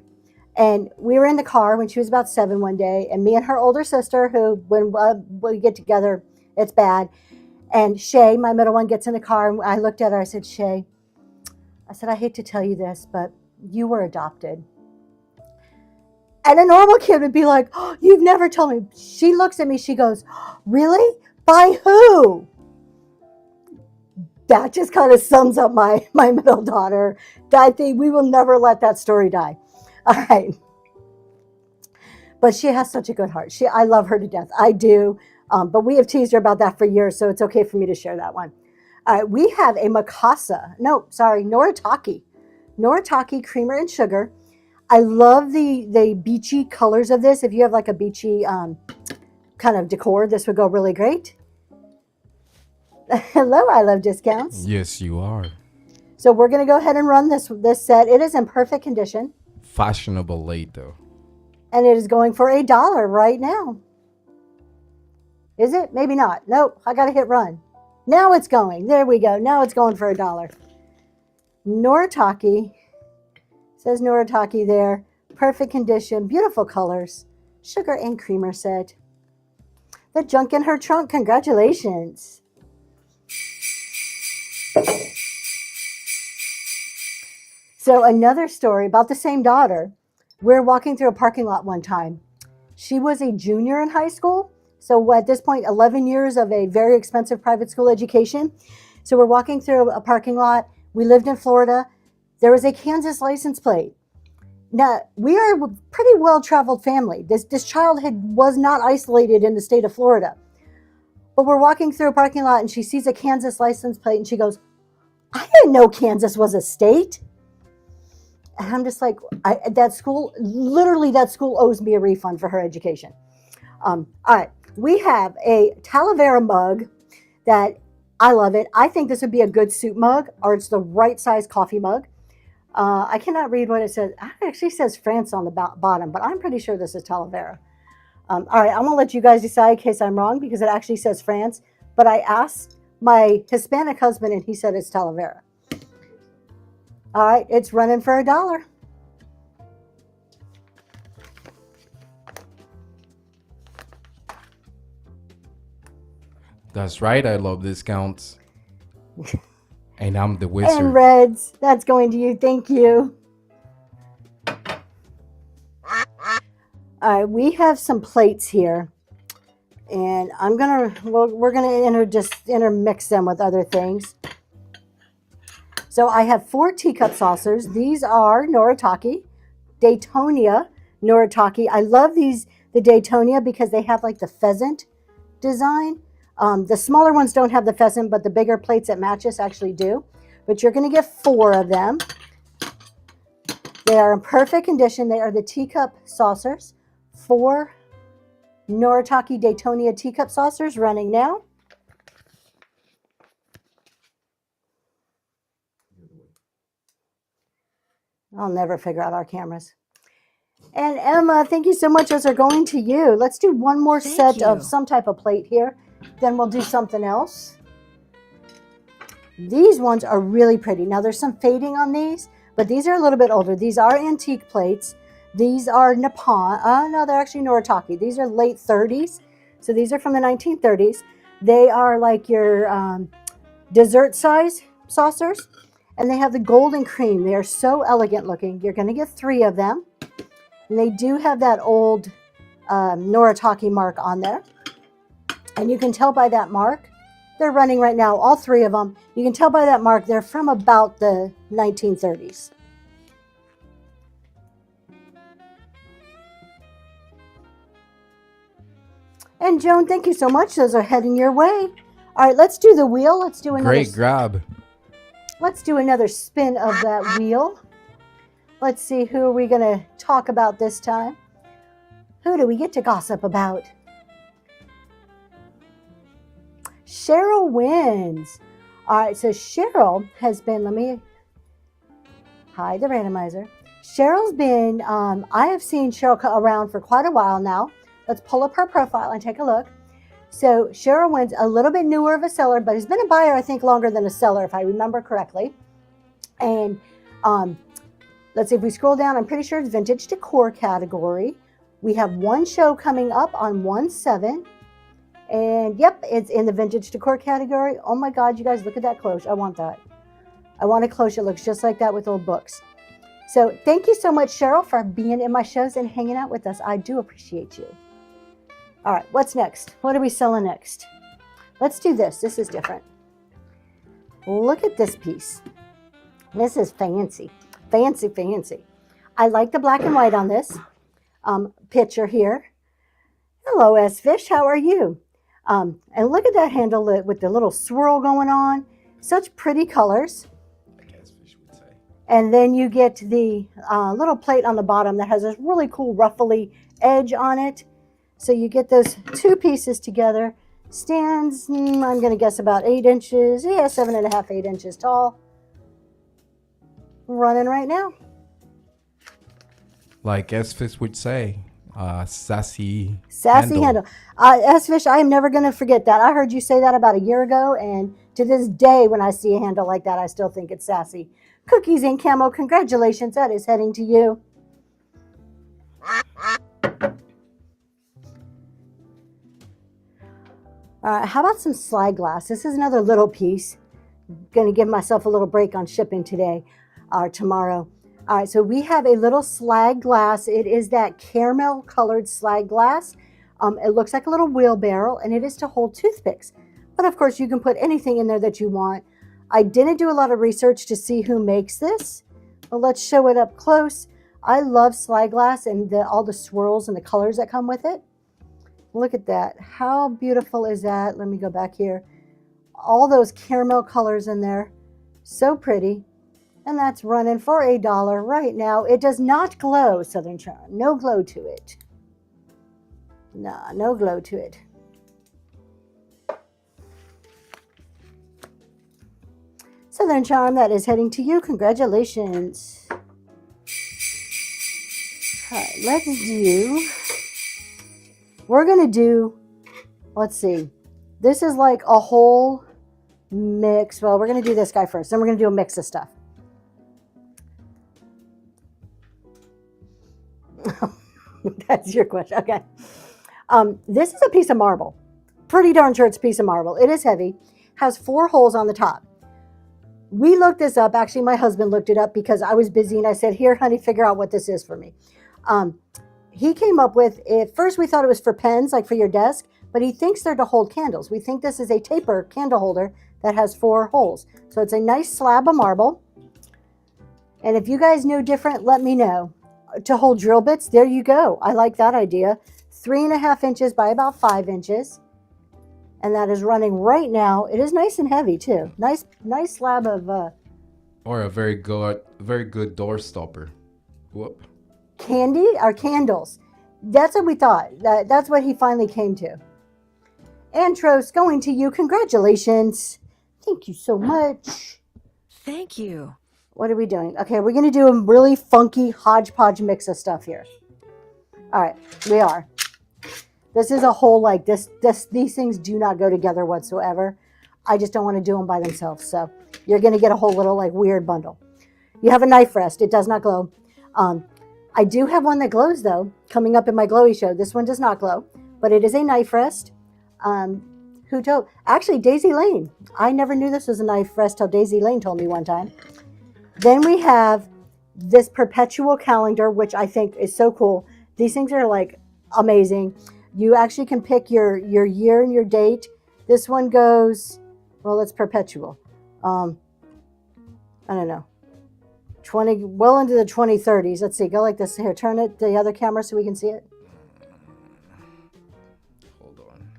And we were in the car when she was about 7 one day, and me and her older sister, who when we get together, it's bad. And Shay, my middle one, gets in the car, and I looked at her. I said, Shay, I hate to tell you this, but you were adopted. And a normal kid would be like, oh, you've never told me. She looks at me, she goes, really? By who? That just kind of sums up my middle daughter. I think we will never let that story die. All right. But she has such a good heart. I love her to death. I do. But we have teased her about that for years, so it's okay for me to share that one. We have a Noritake. Noritake creamer and sugar. I love the beachy colors of this. If you have like a beachy kind of decor, this would go really great. Hello, I love discounts. Yes, you are. So we're going to go ahead and run this set. It is in perfect condition. Fashionable late though. And it is going for $1 right now. Is it? Maybe not. Nope, I got to hit run. Now it's going. There we go. Now it's going for $1. Noritake. Says Noritake there. Perfect condition. Beautiful colors. Sugar and creamer set. The junk in her trunk. Congratulations. So another story about the same daughter. We're walking through a parking lot one time. She was a junior in high school. So at this point, 11 years of a very expensive private school education. So we're walking through a parking lot. We lived in Florida. There was a Kansas license plate. Now, we are a pretty well-traveled family. This child was not isolated in the state of Florida. But we're walking through a parking lot, and she sees a Kansas license plate, and she goes, I didn't know Kansas was a state. And I'm just like, that school owes me a refund for her education. All right. We have a Talavera mug that I love it. I think this would be a good soup mug, or it's the right size coffee mug. I cannot read what it says. It actually says France on the bottom, but I'm pretty sure this is Talavera. All right, I'm going to let you guys decide in case I'm wrong, because it actually says France. But I asked my Hispanic husband, and he said it's Talavera. All right, it's running for $1. That's right. I love discounts. And I'm the wizard. And Reds, that's going to you. Thank you. All right, we have some plates here, and we're gonna intermix them with other things. So I have 4 teacup saucers. These are Noritake, Daytonia Noritake. I love the Daytonia because they have like the pheasant design. The smaller ones don't have the pheasant, but the bigger plates at Matches actually do. But you're going to get 4 of them. They are in perfect condition. They are the teacup saucers. 4 Noritake Daytonia teacup saucers running now. I'll never figure out our cameras. And Emma, thank you so much. Those are going to you. Let's do one more set of some type of plate here. Then we'll do something else. These ones are really pretty. Now there's some fading on these, but these are a little bit older. These are antique plates. These are Nippon. No, they're actually Noritake. These are late 30s. So these are from the 1930s. They are like your dessert size saucers. And they have the golden cream. They are so elegant looking. You're going to get 3 of them. And they do have that old Noritake mark on there. And you can tell by that mark, they're running right now, all 3 of them. You can tell by that mark, they're from about the 1930s. And Joan, thank you so much. Those are heading your way. All right, let's do the wheel. Let's do another. Great grab. Let's do another spin of that wheel. Let's see, who are we going to talk about this time? Who do we get to gossip about? Cheryl wins. All right, so Cheryl has been, let me hide the randomizer. Cheryl's been, I have seen Cheryl around for quite a while now. Let's pull up her profile and take a look. So Cheryl wins, a little bit newer of a seller, but has been a buyer, I think, longer than a seller, if I remember correctly. And let's see, if we scroll down, I'm pretty sure it's vintage decor category. We have one show coming up on 1/7. And yep, it's in the vintage decor category. Oh my God, you guys, look at that cloche. I want that. I want a cloche. It looks just like that with old books. So thank you so much, Cheryl, for being in my shows and hanging out with us. I do appreciate you. All right, what's next? What are we selling next? Let's do this. This is different. Look at this piece. This is fancy. Fancy, fancy. I like the black and white on this picture here. Hello, S-Fish. How are you? And look at that handle with the little swirl going on. Such pretty colors. And then you get the little plate on the bottom that has this really cool ruffly edge on it. So you get those 2 pieces together. Stands, I'm going to guess about 8 inches. Yeah, 7.5, 8 inches tall. Running right now. Like S-Fish would say, sassy handle. S-Fish, I am never going to forget that. I heard you say that about a year ago, and to this day, when I see a handle like that, I still think it's sassy. Cookies in Camo, congratulations. That is heading to you. All right, how about some slide glass? This is another little piece. Going to give myself a little break on shipping today or tomorrow. All right, so we have a little slag glass. It is that caramel colored slag glass. It looks like a little wheelbarrow, and it is to hold toothpicks. But of course, you can put anything in there that you want. I didn't do a lot of research to see who makes this, but let's show it up close. I love slide glass and all the swirls and the colors that come with it. Look at that. How beautiful is that? Let me go back here. All those caramel colors in there. So pretty. And that's running for $1 right now. It does not glow, Southern Charm. No glow to it. Nah, no glow to it. Southern Charm, that is heading to you. Congratulations. All right, let's do... We're going to do, let's see, this is like a whole mix. Well, we're going to do this guy first. Then we're going to do a mix of stuff. That's your question. Okay. This is a piece of marble. Pretty darn sure it's a piece of marble. It is heavy. Has 4 holes on the top. We looked this up. Actually, my husband looked it up because I was busy and I said, here, honey, figure out what this is for me. He came up with, at first we thought it was for pens, like for your desk, but he thinks they're to hold candles. We think this is a taper candle holder that has 4 holes. So it's a nice slab of marble. And if you guys know different, let me know. To hold drill bits, there you go. I like that idea. 3.5 inches by about 5 inches. And that is running right now. It is nice and heavy too. Nice slab of... or a very good door stopper. Whoop. Candy or candles. That's what we thought. That's what he finally came to. Antros, going to you. Congratulations. Thank you so much. Thank you. What are we doing? Okay, we're going to do a really funky hodgepodge mix of stuff here. All right, we are. This is a whole, like, these things do not go together whatsoever. I just don't want to do them by themselves. So you're going to get a whole little, like, weird bundle. You have a knife rest. It does not glow. I do have one that glows, though, coming up in my glowy show. This one does not glow, but it is a knife rest. Who told? Actually, Daisy Lane. I never knew this was a knife rest till Daisy Lane told me one time. Then we have this perpetual calendar, which I think is so cool. These things are like amazing. You actually can pick your year and your date. This one goes, well, it's perpetual. I don't know. 20, well into the 2030s. Let's see, go like this. Here, turn it the other camera so we can see it. Hold on.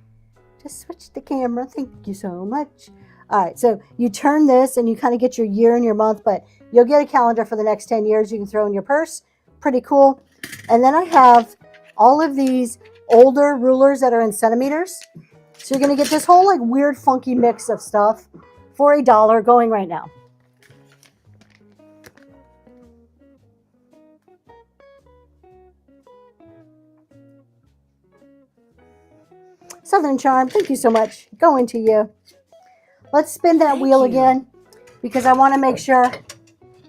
Just switch the camera. Thank you so much. All right, so you turn this and you kind of get your year and your month, but you'll get a calendar for the next 10 years you can throw in your purse. Pretty cool. And then I have all of these older rulers that are in centimeters. So you're going to get this whole like weird, funky mix of stuff for $1 going right now. Southern Charm, thank you so much. Going to you. Let's spin that Thank wheel you. again because I want to make sure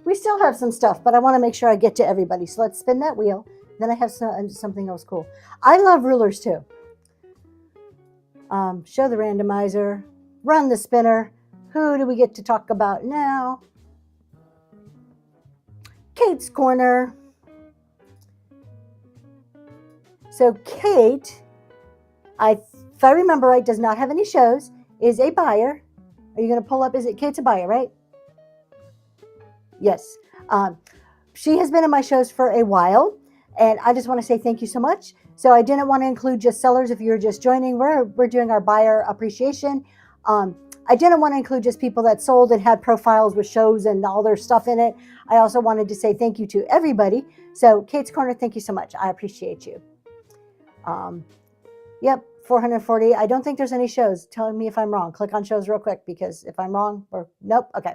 we still have some stuff, but I want to make sure I get to everybody. So let's spin that wheel. Then I have something else cool. I love rulers too. Show the randomizer. Run the spinner. Who do we get to talk about now? Kate's Corner. So Kate, if I remember right, does not have any shows, is a buyer. Are you going to pull up? Is it Kate's a buyer, right? Yes. She has been in my shows for a while, and I just want to say thank you so much. So I didn't want to include just sellers. If you're just joining, we're doing our buyer appreciation. I didn't want to include just people that sold and had profiles with shows and all their stuff in it. I also wanted to say thank you to everybody. So Kate's Corner, thank you so much. I appreciate you. Yep, 440. I don't think there's any shows. Tell me if I'm wrong. Click on shows real quick because if I'm wrong, or nope. Okay.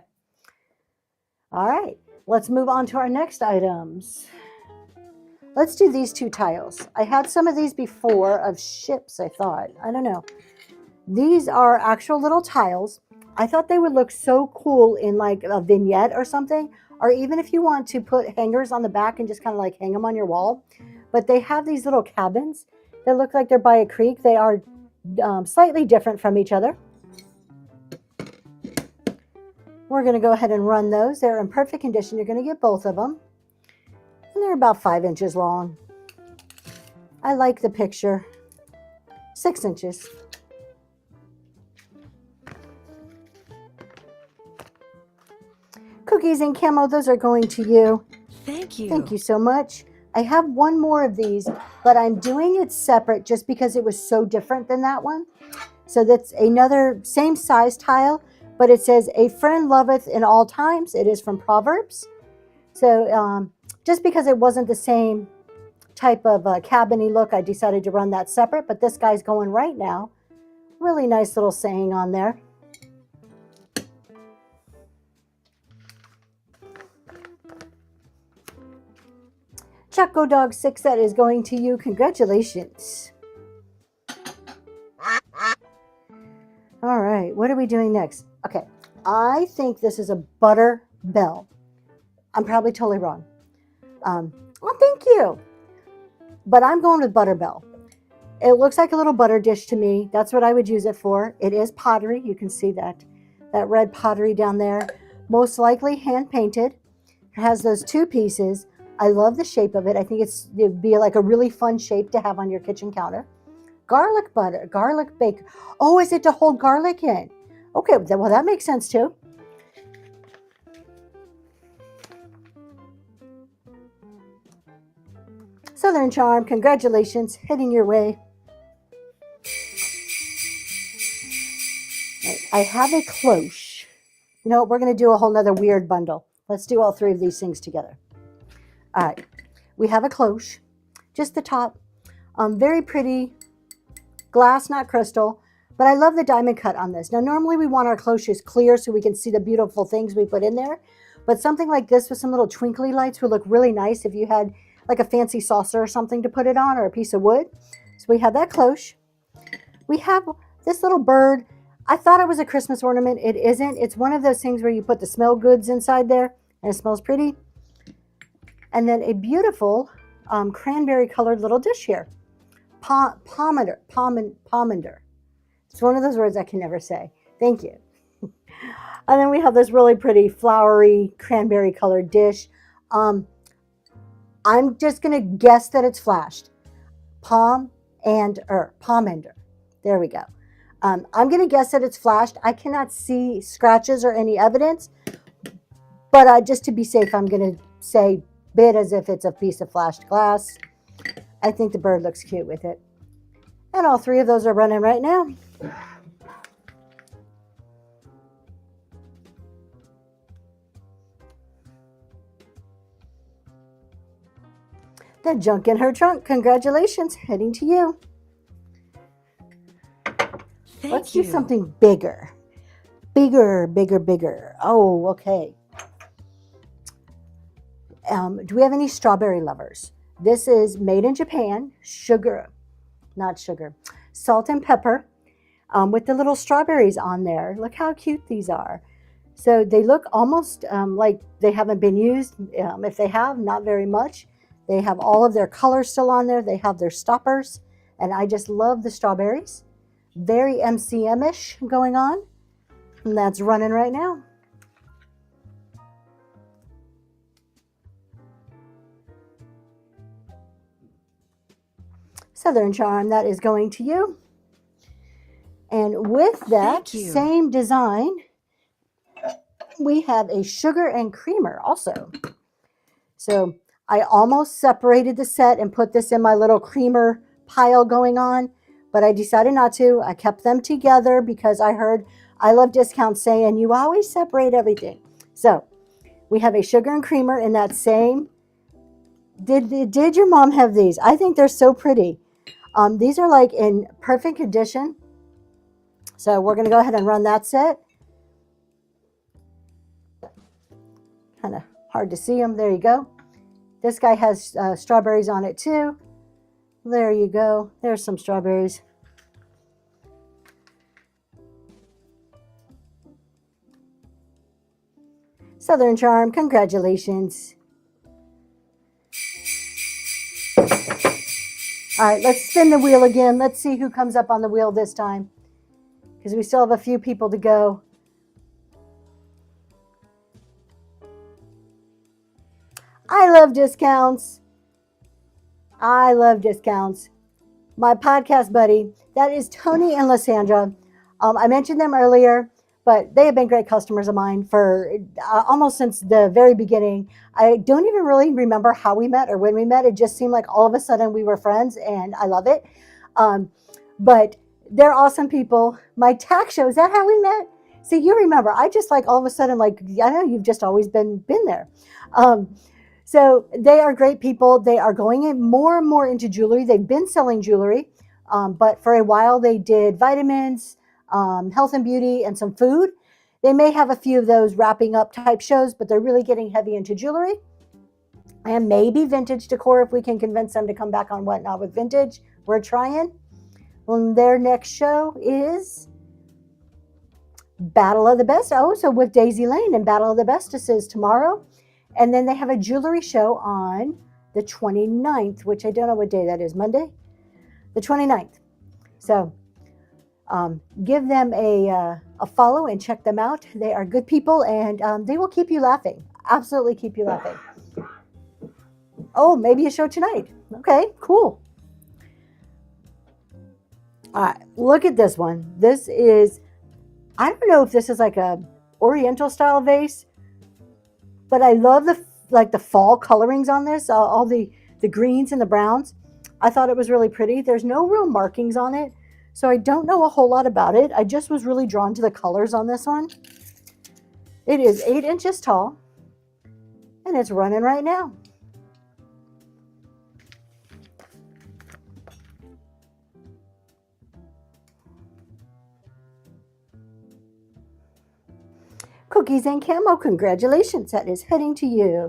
All right. Let's move on to our next items. Let's do these two tiles. I had some of these before of ships, I thought. I don't know. These are actual little tiles. I thought they would look so cool in like a vignette or something, or even if you want to put hangers on the back and just kind of like hang them on your wall. But they have these little cabins that look like they're by a creek. They are slightly different from each other. We're going to go ahead and run those. They're in perfect condition. You're going to get both of them. And they're about 5 inches long. I like the picture. 6 inches. Cookies and Camo, those are going to you. Thank you. Thank you so much. I have one more of these, but I'm doing it separate just because it was so different than that one. So that's another same size tile, but it says, "A friend loveth in all times." It is from Proverbs. So just because it wasn't the same type of cabin-y look, I decided to run that separate, but this guy's going right now. Really nice little saying on there. Choco Dog 6, that is going to you. Congratulations. All right, what are we doing next? Okay, I think this is a butter bell. I'm probably totally wrong. Well, thank you. But I'm going with butter bell. It looks like a little butter dish to me. That's what I would use it for. It is pottery. You can see that red pottery down there. Most likely hand painted. It has those two pieces. I love the shape of it. I think it'd be like a really fun shape to have on your kitchen counter. Garlic butter, garlic bake. Oh, is it to hold garlic in? Okay, well, that makes sense too. Southern Charm, congratulations, heading your way. Right, I have a cloche. You know, we're going to do a whole nother weird bundle. Let's do all three of these things together. All right, we have a cloche, just the top, very pretty, glass, not crystal, but I love the diamond cut on this. Now, normally we want our cloches clear so we can see the beautiful things we put in there, but something like this with some little twinkly lights would look really nice if you had like a fancy saucer or something to put it on, or a piece of wood. So we have that cloche. We have this little bird. I thought it was a Christmas ornament. It isn't. It's one of those things where you put the smell goods inside there, and it smells pretty. And then a beautiful cranberry colored little dish here. Pomander. It's one of those words I can never say. Thank you. And then we have this really pretty flowery cranberry colored dish. I'm just going to guess that it's flashed. Pomander. There we go. I'm going to guess that it's flashed. I cannot see scratches or any evidence, but just to be safe, I'm going to say bid as if it's a piece of flashed glass. I think the bird looks cute with it. And all three of those are running right now. The junk in her trunk. Congratulations. Heading to you. Thank Let's you. do something bigger. Bigger. Oh, okay. Do we have any strawberry lovers? This is made in Japan. Salt and pepper with the little strawberries on there. Look how cute these are. So they look almost like they haven't been used. If they have, not very much. They have all of their colors still on there. They have their stoppers. And I just love the strawberries. Very MCM-ish going on. And that's running right now. Southern Charm, that is going to you. And with that Thank you. same design, we have a sugar and creamer also. So I almost separated the set and put this in my little creamer pile going on, but I decided not to. I kept them together because I heard I Love Discounts saying you always separate everything. So we have a sugar and creamer in that same. Did your mom have these? I think they're so pretty. These are like in perfect condition. So we're going to go ahead and run that set. Kind of hard to see them. There you go. This guy has strawberries on it too. There you go. There's some strawberries. Southern Charm, congratulations. All right, let's spin the wheel again. Let's see who comes up on the wheel this time, because we still have a few people to go. I love discounts. I love discounts. My podcast buddy, that is Tony and Lysandra. I mentioned them earlier, but they have been great customers of mine for almost since the very beginning. I don't even really remember how we met or when we met. It just seemed like all of a sudden we were friends, and I love it. But they're awesome people. My tax show, is that how we met? See, you remember. I just like all of a sudden, like, I know you've just always been there. So they are great people. They are going in more and more into jewelry. They've been selling jewelry, but for a while they did vitamins, health and beauty, and some food. They may have a few of those wrapping up type shows, but they're really getting heavy into jewelry. And maybe vintage decor if we can convince them to come back on Whatnot with vintage. We're trying. Well, their next show is Battle of the Best. Oh, so with Daisy Lane and Battle of the Bestesses tomorrow. And then they have a jewelry show on the 29th, which I don't know what day that is. Monday? The 29th. So give them a follow and check them out. They are good people, and they will keep you laughing. Absolutely keep you laughing. Oh, maybe a show tonight. Okay, cool. All right, look at this one. This is, I don't know if this is like a Oriental style vase, but I love the fall colorings on this, all the greens and the browns. I thought it was really pretty. There's no real markings on it, so I don't know a whole lot about it. I just was really drawn to the colors on this one. It is 8 inches tall, and it's running right now. Cookies and Camo, congratulations. That is heading to you.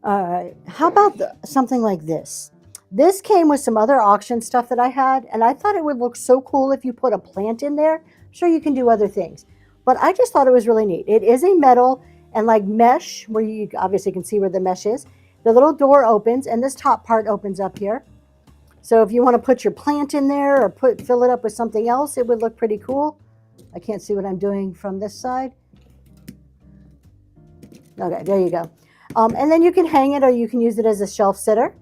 All right. How about something like this? This came with some other auction stuff that I had, and I thought it would look so cool if you put a plant in there. I'm sure you can do other things, but I just thought it was really neat. It is a metal and like mesh, where you obviously can see where the mesh is. The little door opens, and this top part opens up here. So if you want to put your plant in there or fill it up with something else, it would look pretty cool. I can't see what I'm doing from this side. Okay, there you go. And then you can hang it or you can use it as a shelf sitter.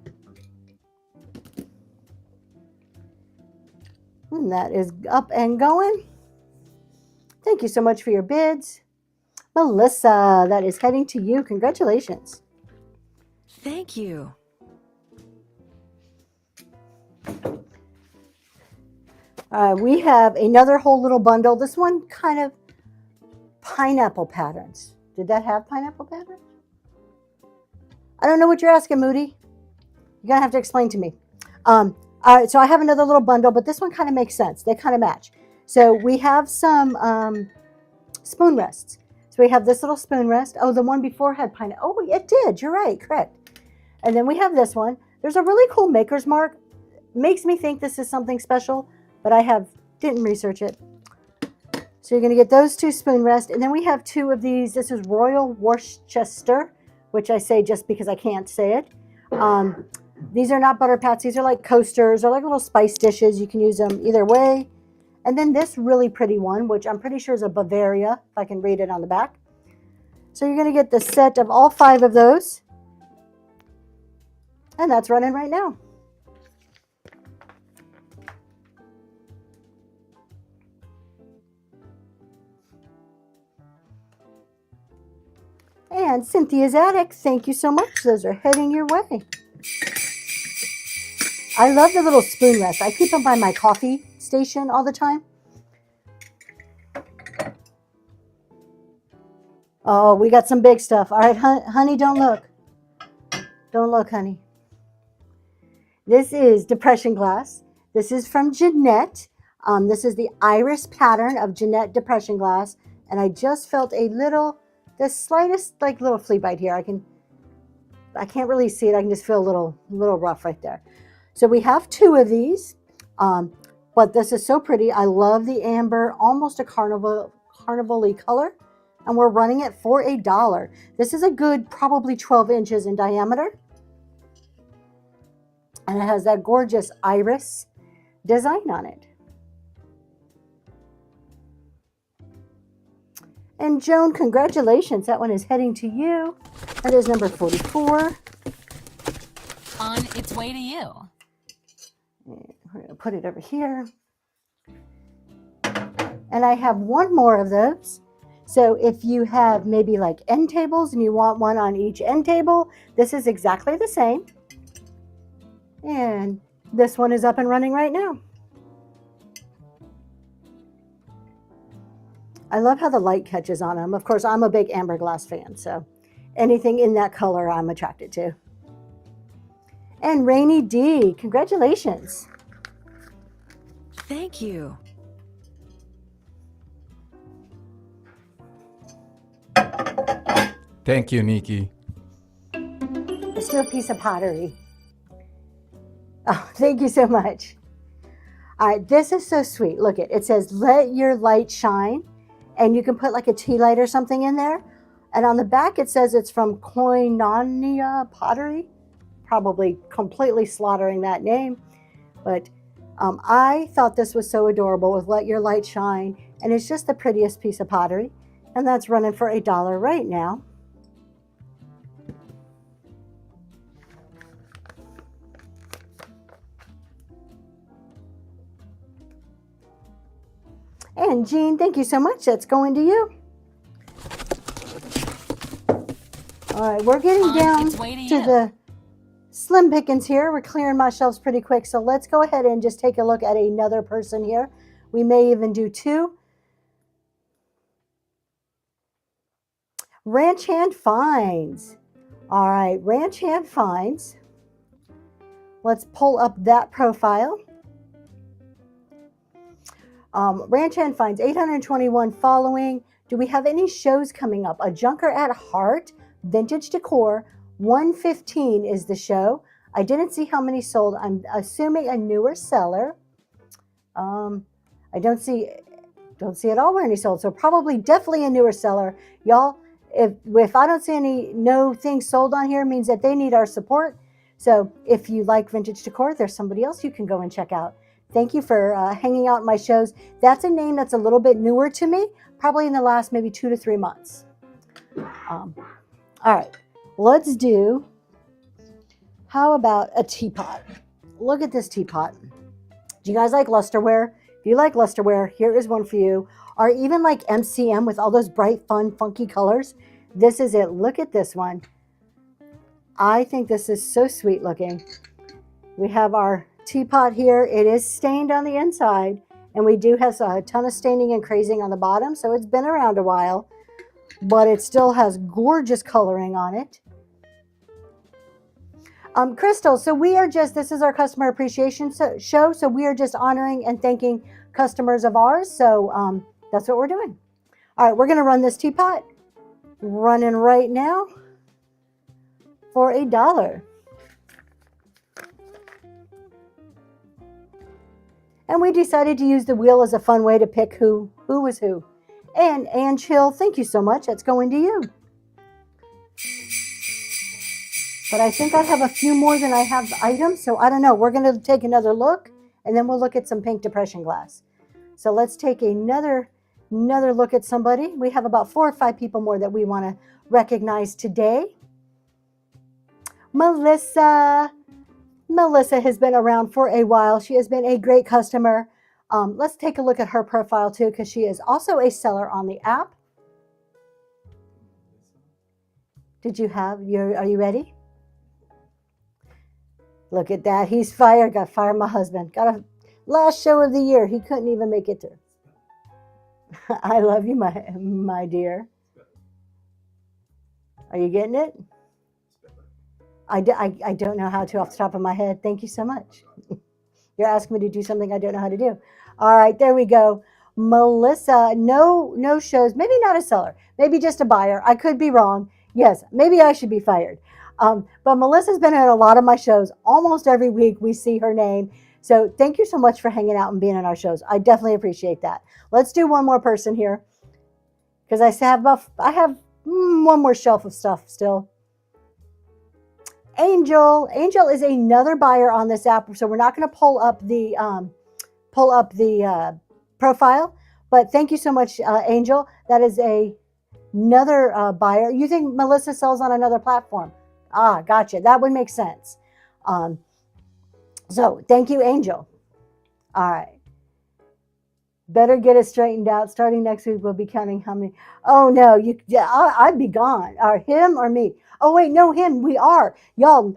And that is up and going. Thank you so much for your bids. Melissa, that is heading to you. Congratulations. Thank you. We have another whole little bundle. This one kind of pineapple patterns. Did that have pineapple patterns? I don't know what you're asking, Moody. You're going to have to explain to me. All right, so I have another little bundle, but this one kind of makes sense. They kind of match. So we have some spoon rests. So we have this little spoon rest. Oh, the one before had pineapple. Oh, it did. You're right. Correct. And then we have this one. There's a really cool maker's mark. Makes me think this is something special, but I didn't research it. So you're going to get those two spoon rests. And then we have two of these. This is Royal Worcester, which I say just because I can't say it. These are not butter pats. These are like coasters or like little spice dishes. You can use them either way. And then this really pretty one, which I'm pretty sure is a Bavaria, if I can read it on the back. So you're going to get the set of all 5 of those. And that's running right now. And Cynthia's Attic, thank you so much. Those are heading your way. I love the little spoon rest. I keep them by my coffee station all the time. Oh, we got some big stuff. All right, honey, don't look. Don't look, honey. This is depression glass. This is from Jeanette. This is the iris pattern of Jeanette depression glass. And I just felt the slightest little flea bite here. I can't really see it. I can just feel a little rough right there. So we have 2 of these, but this is so pretty. I love the amber, almost a carnival-y color, and we're running it for $1. This is a good probably 12 inches in diameter, and it has that gorgeous iris design on it. And Joan, congratulations. That one is heading to you. That is number 44. On its way to you. We're going to put it over here. And I have one more of those. So if you have maybe like end tables and you want one on each end table, this is exactly the same. And this one is up and running right now. I love how the light catches on them. Of course, I'm a big amber glass fan, so anything in that color I'm attracted to. And Rainy D, congratulations. Thank you. Thank you, Nikki. It's still a piece of pottery. Oh, thank you so much. All right, this is so sweet. Look, it says, let your light shine. And you can put like a tea light or something in there. And on the back, it says it's from Koinonia Pottery. Probably completely slaughtering that name. But I thought this was so adorable with Let Your Light Shine. And it's just the prettiest piece of pottery. And that's running for $1 right now. And Jean, thank you so much. That's going to you. All right, we're getting down to the slim pickings here. We're clearing my shelves pretty quick. So let's go ahead and just take a look at another person here. We may even do 2. Ranch Hand Finds. All right, Ranch Hand Finds. Let's pull up that profile. Ranch Hand Finds, 821 following. Do we have any shows coming up? A Junker at Heart, Vintage Decor, 115 is the show. I didn't see how many sold. I'm assuming a newer seller. I don't see at all where any sold. So probably definitely a newer seller. Y'all, if I don't see no things sold on here, means that they need our support. So if you like vintage decor, there's somebody else you can go and check out. Thank you for hanging out in my shows. That's a name that's a little bit newer to me, probably in the last maybe 2 to 3 months. All right, let's do, how about a teapot? Look at this teapot. Do you guys like lusterware? If you like lusterware, here is one for you. Or even like MCM with all those bright, fun, funky colors. This is it. Look at this one. I think this is so sweet looking. We have our teapot here. It is stained on the inside, and we do have a ton of staining and crazing on the bottom, so it's been around a while, but it still has gorgeous coloring on it. Crystal, so we are just, this is our customer appreciation show, so we are just honoring and thanking customers of ours, so that's what we're doing. All right, we're going to run this teapot, running right now for $1. And we decided to use the wheel as a fun way to pick who was who. And Ann Chill, thank you so much. That's going to you. But I think I have a few more than I have items, so I don't know. We're going to take another look, and then we'll look at some pink depression glass. So let's take another look at somebody. We have about 4 or 5 people more that we want to recognize today. Melissa. Melissa has been around for a while. She has been a great customer. Let's take a look at her profile too, because she is also a seller on the app. Are you ready? Look at that. He's fired. Got fired my husband. Got a last show of the year. He couldn't even make it to. I love you, my dear. Are you getting it? I don't know how to off the top of my head. Thank you so much. You're asking me to do something I don't know how to do. All right, there we go. Melissa, no shows. Maybe not a seller. Maybe just a buyer. I could be wrong. Yes, maybe I should be fired. But Melissa's been in a lot of my shows. Almost every week we see her name. So thank you so much for hanging out and being in our shows. I definitely appreciate that. Let's do one more person here, because I have one more shelf of stuff still. Angel is another buyer on this app, so we're not going to pull up the profile. But thank you so much, Angel. That is another buyer. You think Melissa sells on another platform? Ah, gotcha. That would make sense. So thank you, Angel. All right. Better get it straightened out. Starting next week, we'll be counting how many. Oh no, I'd be gone. Or him or me. Oh wait, no, him. We are. Y'all,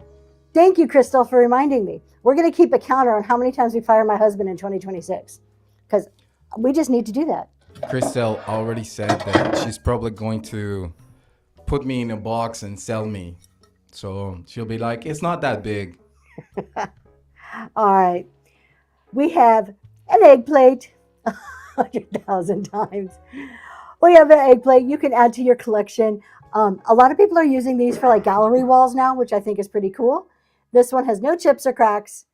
thank you, Crystal, for reminding me. We're going to keep a counter on how many times we fire my husband in 2026, because we just need to do that. Crystal already said that she's probably going to put me in a box and sell me. So she'll be like, it's not that big. All right. We have an egg plate 100,000 times. We have an egg plate you can add to your collection. A lot of people are using these for like gallery walls now, which I think is pretty cool. This one has no chips or cracks.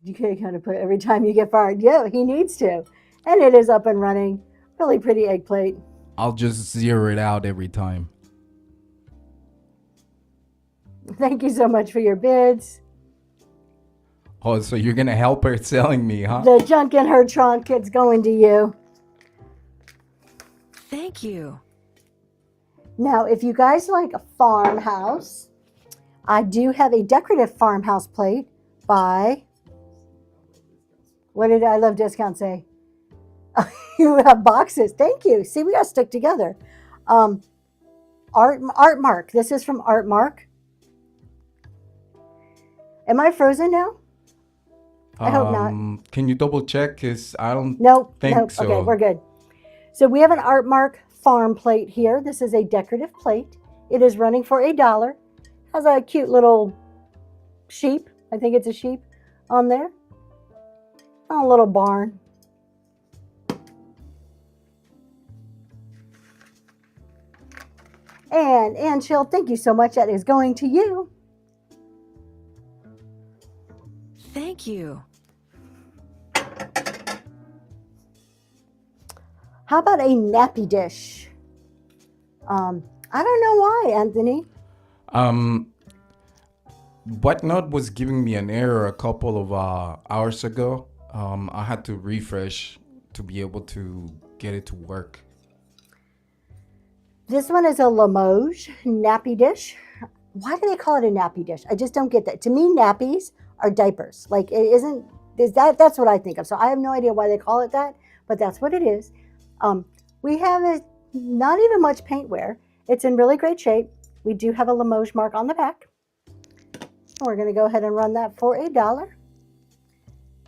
You can kind of put every time you get fired. Yeah, he needs to. And it is up and running. Really pretty egg plate. I'll just zero it out every time. Thank you so much for your bids. Oh, so you're going to help her selling me, huh? The junk in her trunk, it's going to you. Thank you. Now, if you guys like a farmhouse, I do have a decorative farmhouse plate by, what did I love discount say? You have boxes. Thank you. See, we got to stick together. Artmark. This is from Artmark. Am I frozen now? I hope not. Can you double check? Because I don't think so. Okay, we're good. So we have an Artmark farm plate here. This is a decorative plate. It is running for $1. Has a cute little sheep. I think it's a sheep on there. A little barn. And Ann Chill, thank you so much. That is going to you. Thank you. How about a nappy dish? I don't know why, Anthony. Whatnot was giving me an error a couple of hours ago. I had to refresh to be able to get it to work. This one is a Limoges nappy dish. Why do they call it a nappy dish? I just don't get that. To me, nappies are diapers. Like it isn't. That's what I think of. So I have no idea why they call it that, but that's what it is. We have it, not even much paint wear. It's in really great shape. We do have a Limoges mark on the back. We're going to go ahead and run that for $1.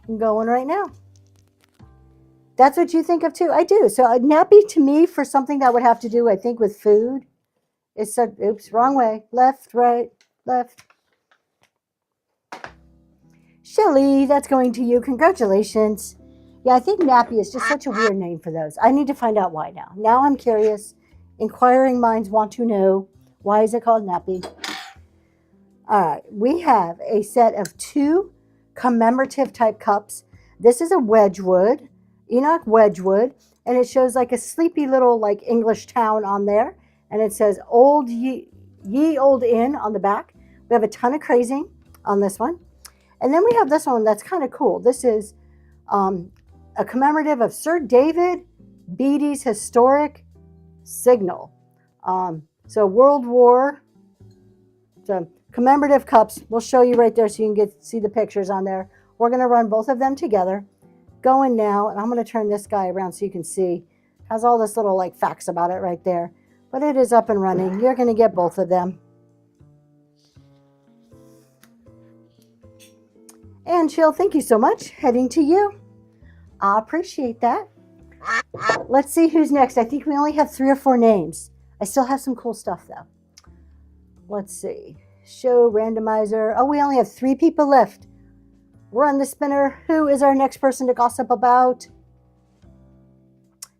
I'm going right now. That's what you think of too. I do. So a nappy to me for something that would have to do, I think, with food is so, oops, wrong way. Left, right, left. Shelly, that's going to you. Congratulations. Yeah, I think nappy is just such a weird name for those. I need to find out why now. Now I'm curious. Inquiring minds want to know, why is it called nappy? All right, we have a set of 2 commemorative type cups. This is a Wedgwood, Enoch Wedgwood, and it shows like a sleepy little like English town on there. And it says Old Ye Old Inn on the back. We have a ton of crazing on this one. And then we have this one that's kind of cool. This is a commemorative of Sir David Beatty's historic signal. So World War, so commemorative cups. We'll show you right there so you can see the pictures on there. We're going to run both of them together. Going now, and I'm going to turn this guy around so you can see. Has all this little like facts about it right there. But it is up and running. You're going to get both of them. And Jill, thank you so much. Heading to you. I appreciate that. Let's see who's next. I think we only have 3 or 4 names. I still have some cool stuff though. Let's see. Show randomizer. Oh, we only have 3 people left. Run the spinner. Who is our next person to gossip about?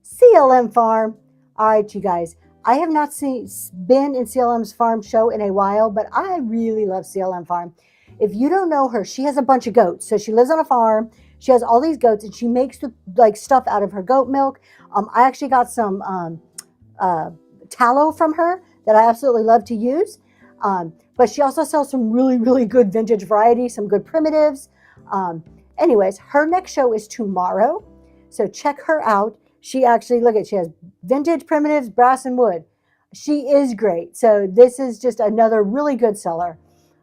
CLM Farm. All right, you guys. I have not been in CLM's Farm show in a while, but I really love CLM Farm. If you don't know her, she has a bunch of goats. So she lives on a farm. She has all these goats, and she makes like stuff out of her goat milk. I actually got some tallow from her that I absolutely love to use. But she also sells some really, really good vintage varieties, some good primitives. Anyways, her next show is tomorrow. So check her out. She actually, she has vintage primitives, brass and wood. She is great. So this is just another really good seller.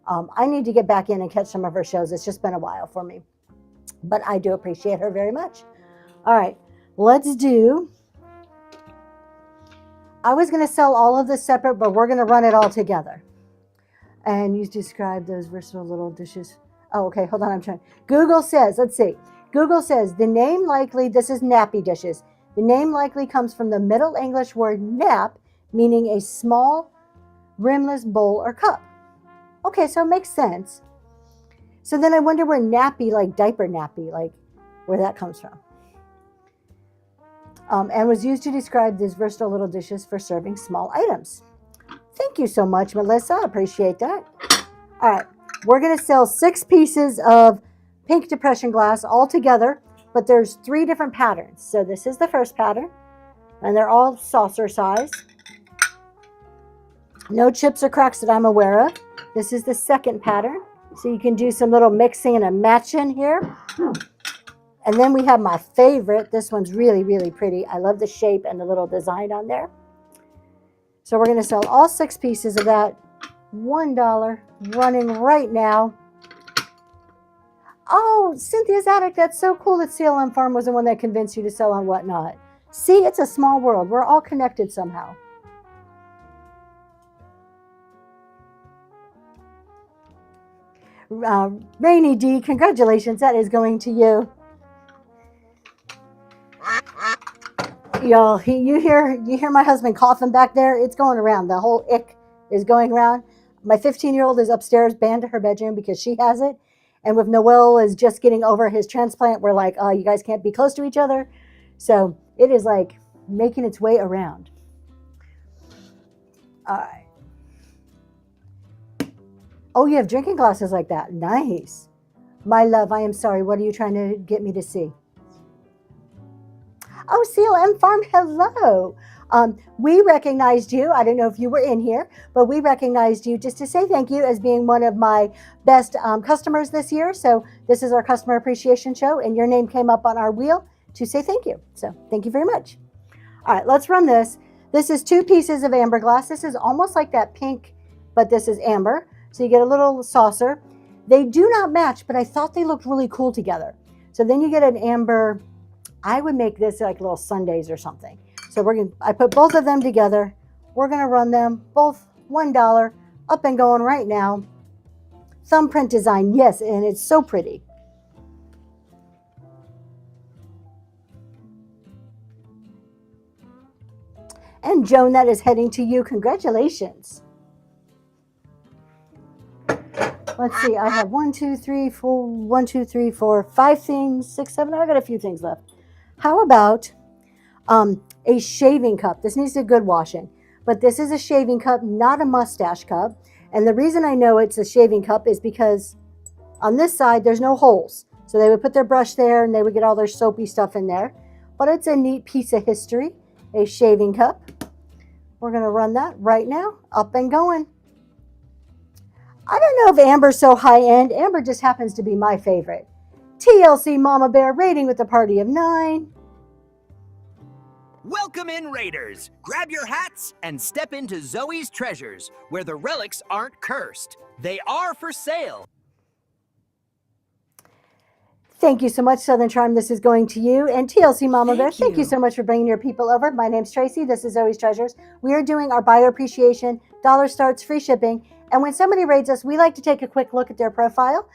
I need to get back in and catch some of her shows. It's just been a while for me. But I do appreciate her very much. All right, let's do. I was going to sell all of this separate, but we're going to run it all together. And you describe those versatile little dishes. Oh, okay, hold on, I'm trying. Google says, let's see. Google says the name likely, this is nappy dishes. The name likely comes from the Middle English word nap, meaning a small, rimless bowl or cup. Okay, so it makes sense. So then I wonder where nappy, like diaper nappy, like where that comes from. And was used to describe these versatile little dishes for serving small items. Thank you so much, Melissa. I appreciate that. All right, we're going to sell 6 pieces of pink depression glass all together, but there's 3 different patterns. So this is the first pattern, and they're all saucer size. No chips or cracks that I'm aware of. This is the second pattern. So you can do some little mixing and a matching here. And then we have my favorite. This one's really, really pretty. I love the shape and the little design on there. So we're going to sell all 6 pieces of that. $1 running right now. Oh, Cynthia's Attic. That's so cool that CLM Farm was the one that convinced you to sell on Whatnot. See, it's a small world. We're all connected somehow. Rainy D, congratulations. That is going to you. Y'all, you hear my husband coughing back there? It's going around. The whole ick is going around. My 15-year-old is upstairs, banned to her bedroom because she has it. And with Noel is just getting over his transplant, we're like, oh, you guys can't be close to each other. So it is like making its way around. All right. Oh, you have drinking glasses like that. Nice. My love, I am sorry. What are you trying to get me to see? Oh, CLM Farm, hello. We recognized you. I don't know if you were in here, but we recognized you just to say thank you as being one of my best customers this year. So this is our customer appreciation show, and your name came up on our wheel to say thank you. So thank you very much. All right, let's run this. This is 2 pieces of amber glass. This is almost like that pink, but this is amber. So you get a little saucer. They do not match, but I thought they looked really cool together. So then you get an amber. I would make this like little sundaes or something. So I put both of them together. We're gonna run them both $1, up and going right now. Thumbprint design, yes, and it's so pretty. And Joan, that is heading to you. Congratulations. Let's see, I have 1, 2, 3, 4, 5 things, 6, 7. I got a few things left. How about a shaving cup? This needs a good washing, but this is a shaving cup, not a mustache cup. And the reason I know it's a shaving cup is because on this side, there's no holes. So they would put their brush there and they would get all their soapy stuff in there. But it's a neat piece of history, a shaving cup. We're gonna run that right now, up and going. I don't know if Amber's so high end. Amber just happens to be my favorite. TLC Mama Bear rating with a party of 9. Welcome in, Raiders! Grab your hats and step into Zoe's Treasures, where the relics aren't cursed. They are for sale. Thank you so much, Southern Charm. This is going to you. And TLC Mama Bear, thank you you. so much for bringing your people over. My name's Tracy. This is Zoe's Treasures. We are doing our buyer appreciation. Dollar starts, free shipping. And when somebody raids us, we like to take a quick look at their profile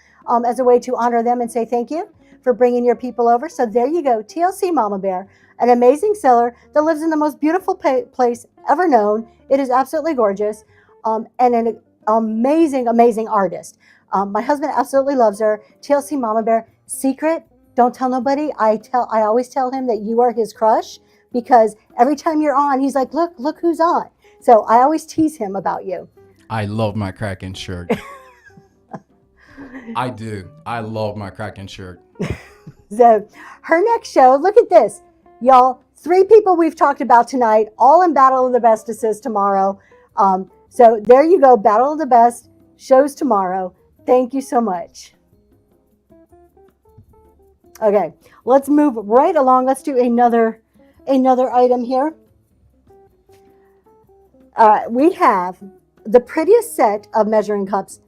as a way to honor them and say thank you for bringing your people over. So there you go, TLC Mama Bear, an amazing seller that lives in the most beautiful place ever known. It is absolutely gorgeous, and an amazing, amazing artist. My husband absolutely loves her. TLC Mama Bear, secret, don't tell nobody. I always tell him that you are his crush, because every time you're on, he's like, look who's on. So I always tease him about you. I love my Kraken shirt. I do. I love my Kraken shirt. So her next show, look at this. Y'all, 3 people we've talked about tonight, all in Battle of the Bestesses tomorrow. So there you go, Battle of the Best shows tomorrow. Thank you so much. Okay, let's move right along. Let's do another item here. We have the prettiest set of measuring cups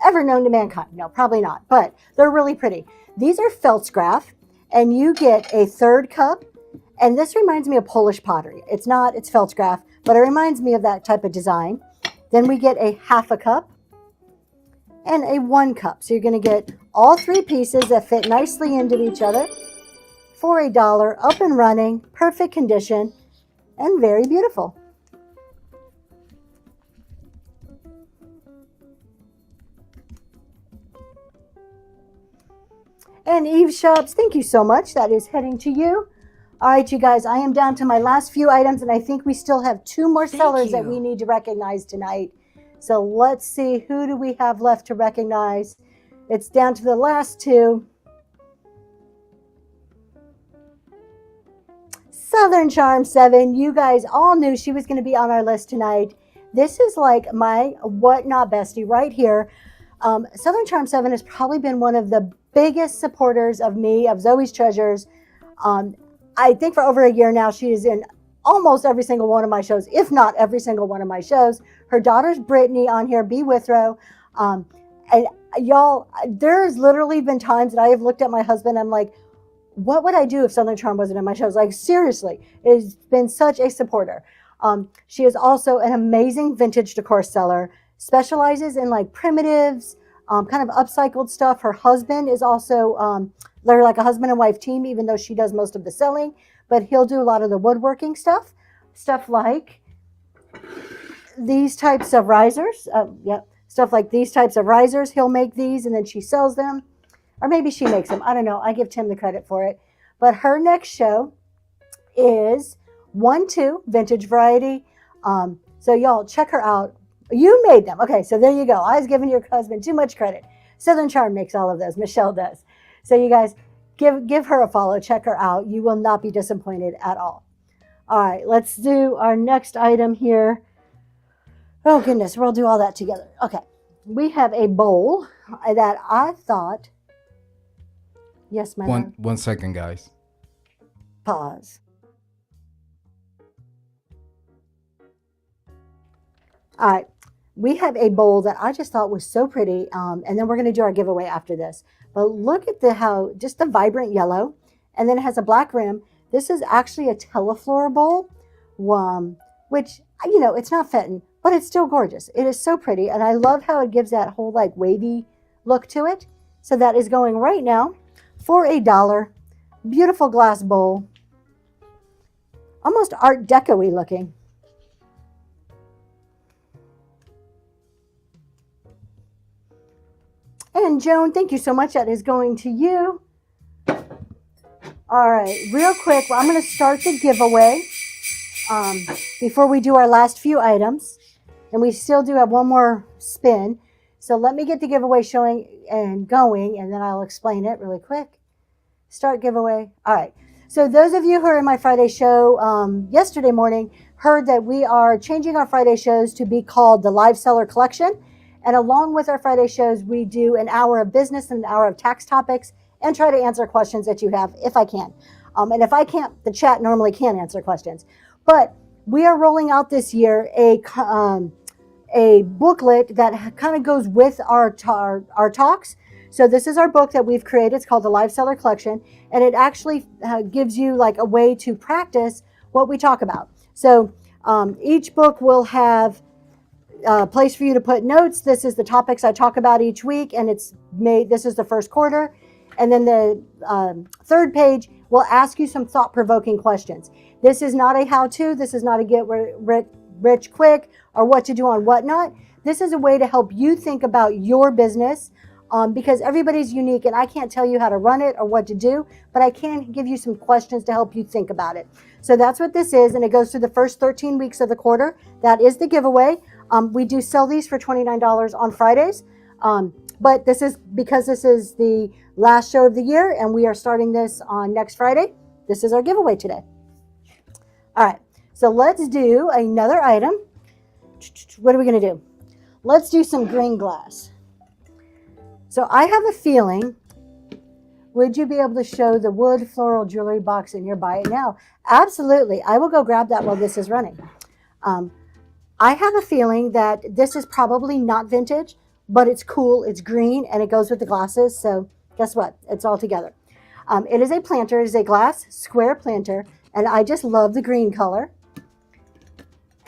ever known to mankind. No, probably not, but they're really pretty. These are Feldsgraf, and you get a 3rd cup, and this reminds me of Polish pottery. It's not, it's Feldsgraf, but it reminds me of that type of design. Then we get a 1/2 cup and a 1 cup. So you're going to get all 3 pieces that fit nicely into each other for $1, up and running, perfect condition, and very beautiful. And Eve Shops, thank you so much. That is heading to you. All right, you guys, I am down to my last few items, and I think we still have 2 more sellers that we need to recognize tonight. So let's see, who do we have left to recognize? It's down to the last 2. Southern Charm 7, you guys all knew she was going to be on our list tonight. This is like my whatnot bestie right here. Southern Charm 7 has probably been one of the biggest supporters of me, of Zoe's Treasures. I think for over a year now, she is in almost every single one of my shows, if not every single one of my shows. Her daughter's Brittany on here, B. Withrow. And y'all, there's literally been times that I have looked at my husband, I'm like, what would I do if Southern Charm wasn't in my shows? Like, seriously, it's been such a supporter. She is also an amazing vintage decor seller, specializes in like primitives, kind of upcycled stuff. Her husband is also, they're like a husband and wife team, even though she does most of the selling, but he'll do a lot of the woodworking stuff like these types of risers. Stuff like these types of risers. He'll make these and then she sells them, or maybe she makes them. I don't know. I give Tim the credit for it. But her next show is 1-2 Vintage Variety. So y'all check her out. You made them. Okay, so there you go. I was giving your husband too much credit. Southern Charm makes all of those. Michelle does. So you guys give her a follow. Check her out. You will not be disappointed at all. All right, let's do our next item here. Oh goodness, we'll do all that together. Okay, we have a bowl that I thought. Yes, my love. One second, guys. Pause. All right, we have a bowl that I just thought was so pretty, and then we're going to do our giveaway after this. But look at just the vibrant yellow, and then it has a black rim. This is actually a Teleflora bowl, which, you know, it's not Fenton, but it's still gorgeous. It is so pretty, and I love how it gives that whole like wavy look to it. So that is going right now for $1. Beautiful glass bowl, almost Art Deco-y looking. And Joan, thank you so much. That is going to you. All right, real quick, I'm going to start the giveaway before we do our last few items. And we still do have one more spin. So let me get the giveaway showing and going, and then I'll explain it really quick. Start giveaway. All right. So those of you who are in my Friday show yesterday morning heard that we are changing our Friday shows to be called the Live Seller Collection. And along with our Friday shows, we do an hour of business and an hour of tax topics and try to answer questions that you have if I can. And if I can't, the chat normally can answer questions. But we are rolling out this year a booklet that kind of goes with our talks. So this is our book that we've created. It's called the Live Seller Collection. And it actually gives you like a way to practice what we talk about. So each book will have place for you to put notes. This is the topics I talk about each week, and this is the first quarter. And then the third page will ask you some thought-provoking questions. This is not a how-to. This is not a get rich quick or what to do on whatnot. This is a way to help you think about your business because everybody's unique, and I can't tell you how to run it or what to do, but I can give you some questions to help you think about it. So that's what this is, and it goes through the first 13 weeks of the quarter. That is the giveaway. We do sell these for $29 on Fridays, but this is because this is the last show of the year, and we are starting this on next Friday. This is our giveaway today. All right, so let's do another item. What are we going to do? Let's do some green glass. So I have a feeling, would you be able to show the wood floral jewelry box in your Buy It Now? Absolutely. I will go grab that while this is running. I have a feeling that this is probably not vintage, but it's cool, it's green, and it goes with the glasses. So guess what? It's all together. It is a planter. It is a glass square planter, and I just love the green color.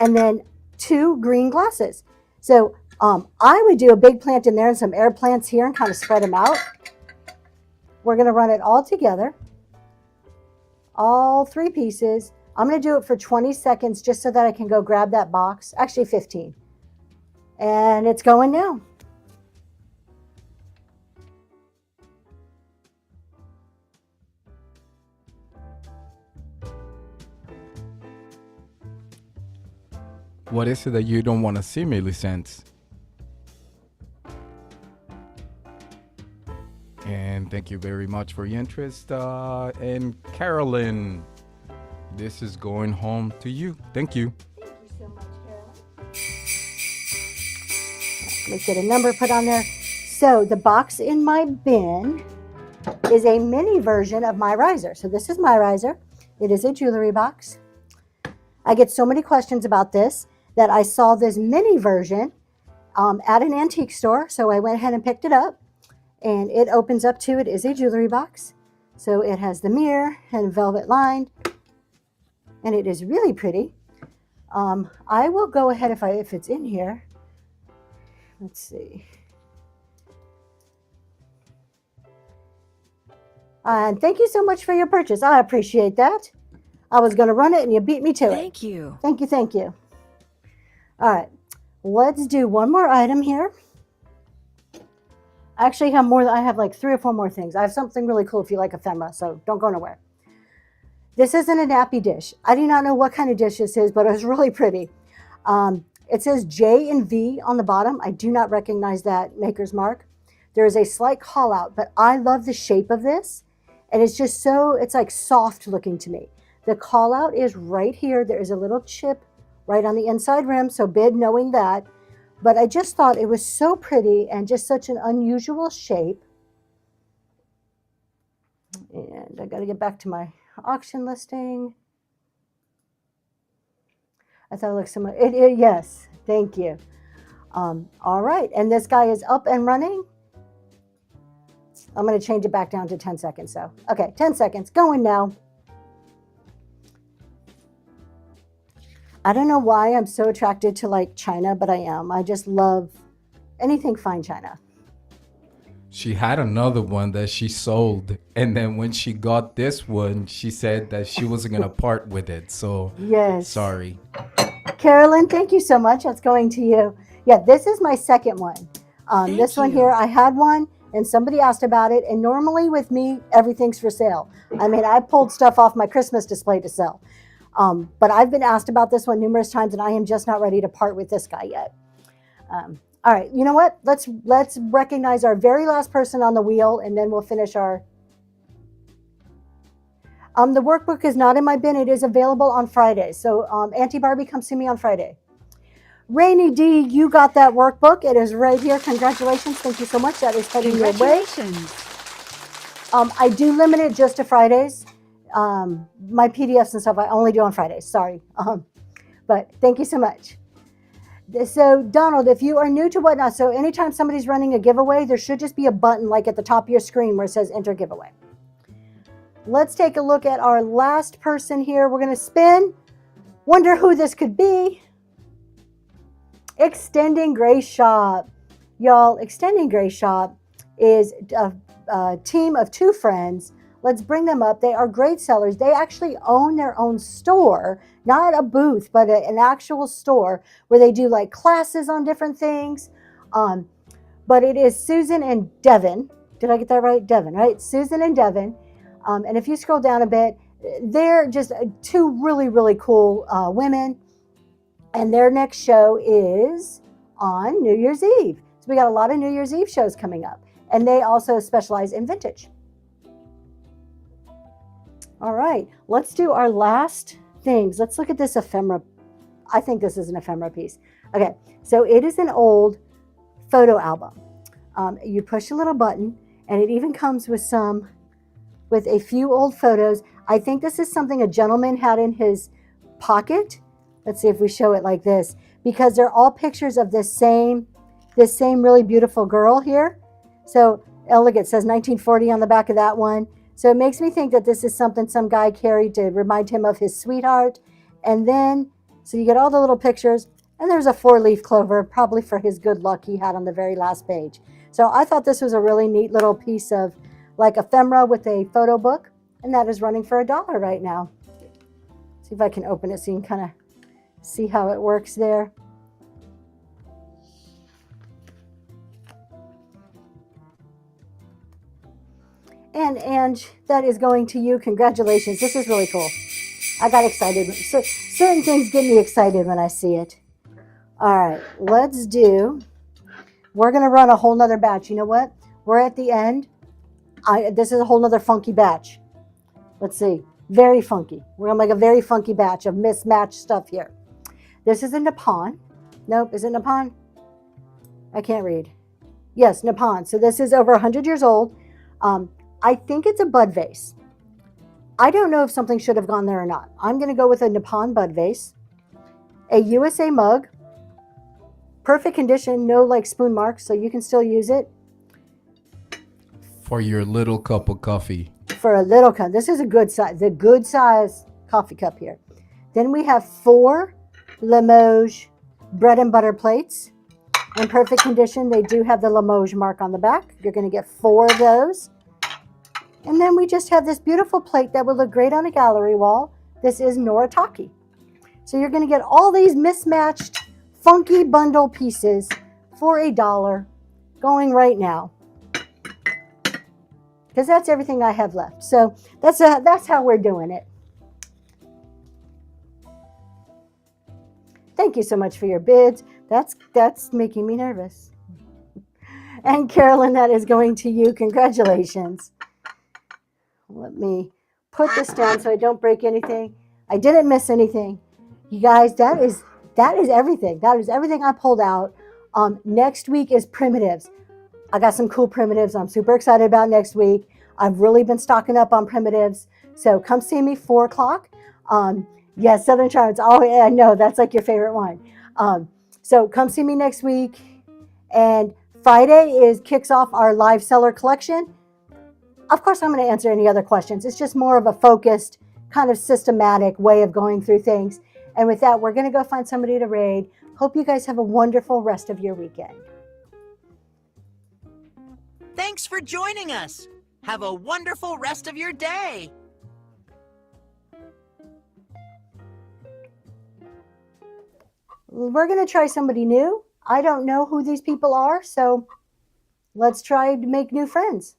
And then 2 green glasses. So I would do a big plant in there and some air plants here and kind of spread them out. We're going to run it all together, all 3 pieces. I'm going to do it for 20 seconds just so that I can go grab that box. Actually 15. And it's going now. What is it that you don't want to see, Millicent? And thank you very much for your interest. And Carolyn, this is going home to you. Thank you. Thank you so much, Carolyn. Let's get a number put on there. So the box in my bin is a mini version of my riser. So this is my riser. It is a jewelry box. I get so many questions about this that I saw this mini version at an antique store. So I went ahead and picked it up, and it opens up to, it is a jewelry box. So it has the mirror and velvet lined, and it is really pretty. I will go ahead if it's in here. Let's see. And thank you so much for your purchase. I appreciate that. I was going to run it and you beat me to it. Thank you. Thank you, thank you. All right, let's do one more item here. I actually have more. I have like 3 or 4 more things. I have something really cool if you like ephemera, so don't go nowhere. This isn't a nappy dish. I do not know what kind of dish this is, but it's really pretty. It says J and V on the bottom. I do not recognize that maker's mark. There is a slight call out, but I love the shape of this. And it's just so, it's like soft looking to me. The call out is right here. There is a little chip right on the inside rim, so bid knowing that. But I just thought it was so pretty and just such an unusual shape. And I got to get back to my auction listing. I thought it looked similar. Yes, thank you. All right, and this guy is up and running. I'm going to change it back down to 10 seconds. So, okay, 10 seconds, going now. I don't know why I'm so attracted to like China, but I am. I just love anything fine China. She had another one that she sold, and then when she got this one, she said that she wasn't gonna part with it. So Yes. sorry. Carolyn, thank you so much. That's going to you. Yeah, this is my second one. This one you. here, I had one and somebody asked about it. And normally with me, everything's for sale. I mean, I pulled stuff off my Christmas display to sell. But I've been asked about this one numerous times and I am just not ready to part with this guy yet. All right, you know what? Let's recognize our very last person on the wheel and then we'll finish our... the workbook is not in my bin. It is available on Friday. So Auntie Barbie, come see me on Friday. Rainy D, you got that workbook. It is right here. Congratulations. Thank you so much. That is heading your way. Congratulations. I do limit it just to Fridays. My PDFs and stuff I only do on Fridays. Sorry. But thank you so much. So Donald, if you are new to Whatnot, so anytime somebody's running a giveaway, there should just be a button like at the top of your screen where it says enter giveaway. Let's take a look at our last person here. We're going to spin. Wonder who this could be. Extending Grace Shop. Y'all, Extending Grace Shop is a team of two friends. Let's bring them up. They are great sellers. They actually own their own store, not a booth, but an actual store where they do like classes on different things. But it is Susan and Devin. Did I get that right? Devin, right? Susan and Devin. And if you scroll down a bit, they're just two really, really cool women. And their next show is on New Year's Eve. So we got a lot of New Year's Eve shows coming up. And they also specialize in vintage. All right, let's do our last things. Let's look at this ephemera. I think this is an ephemera piece. Okay, so it is an old photo album. You push a little button and it even comes with a few old photos. I think this is something a gentleman had in his pocket. Let's see if we show it like this, because they're all pictures of this same really beautiful girl here. So, oh, look, it says 1940 on the back of that one. So it makes me think that this is something some guy carried to remind him of his sweetheart. And then, so you get all the little pictures, and there's a 4-leaf clover, probably for his good luck he had on the very last page. So I thought this was a really neat little piece of like ephemera with a photo book, and that is running for $1 right now. See if I can open it so you can kind of see how it works there. And Ange, that is going to you. Congratulations. This is really cool. I got excited. So, certain things get me excited when I see it. All right, we're going to run a whole nother batch. You know what? We're at the end. This is a whole nother funky batch. Let's see. Very funky. We're going to make a very funky batch of mismatched stuff here. This is a Nippon. Nope, is it Nippon? I can't read. Yes, Nippon. So this is over 100 years old. I think it's a bud vase. I don't know if something should have gone there or not. I'm going to go with a Nippon bud vase. A USA mug. Perfect condition, no like spoon marks, so you can still use it. For your little cup of coffee. For a little cup. This is a good size coffee cup here. Then we have 4 Limoges bread and butter plates. In perfect condition, they do have the Limoges mark on the back. You're going to get 4 of those. And then we just have this beautiful plate that will look great on a gallery wall. This is Noritake. So you're going to get all these mismatched, funky bundle pieces for $1 going right now. Because that's everything I have left. So that's how we're doing it. Thank you so much for your bids. That's making me nervous. And Carolyn, that is going to you. Congratulations. Let me put this down so I don't break anything. I didn't miss anything. You guys, that is everything. That is everything I pulled out. Next week is primitives. I got some cool primitives I'm super excited about next week. I've really been stocking up on primitives. So come see me 4 o'clock. Yes, Southern Charms. Oh, yeah, I know. That's like your favorite one. So come see me next week. And Friday kicks off our live seller collection. Of course, I'm going to answer any other questions. It's just more of a focused, kind of systematic way of going through things. And with that, we're going to go find somebody to raid. Hope you guys have a wonderful rest of your weekend. Thanks for joining us. Have a wonderful rest of your day. We're going to try somebody new. I don't know who these people are, so let's try to make new friends.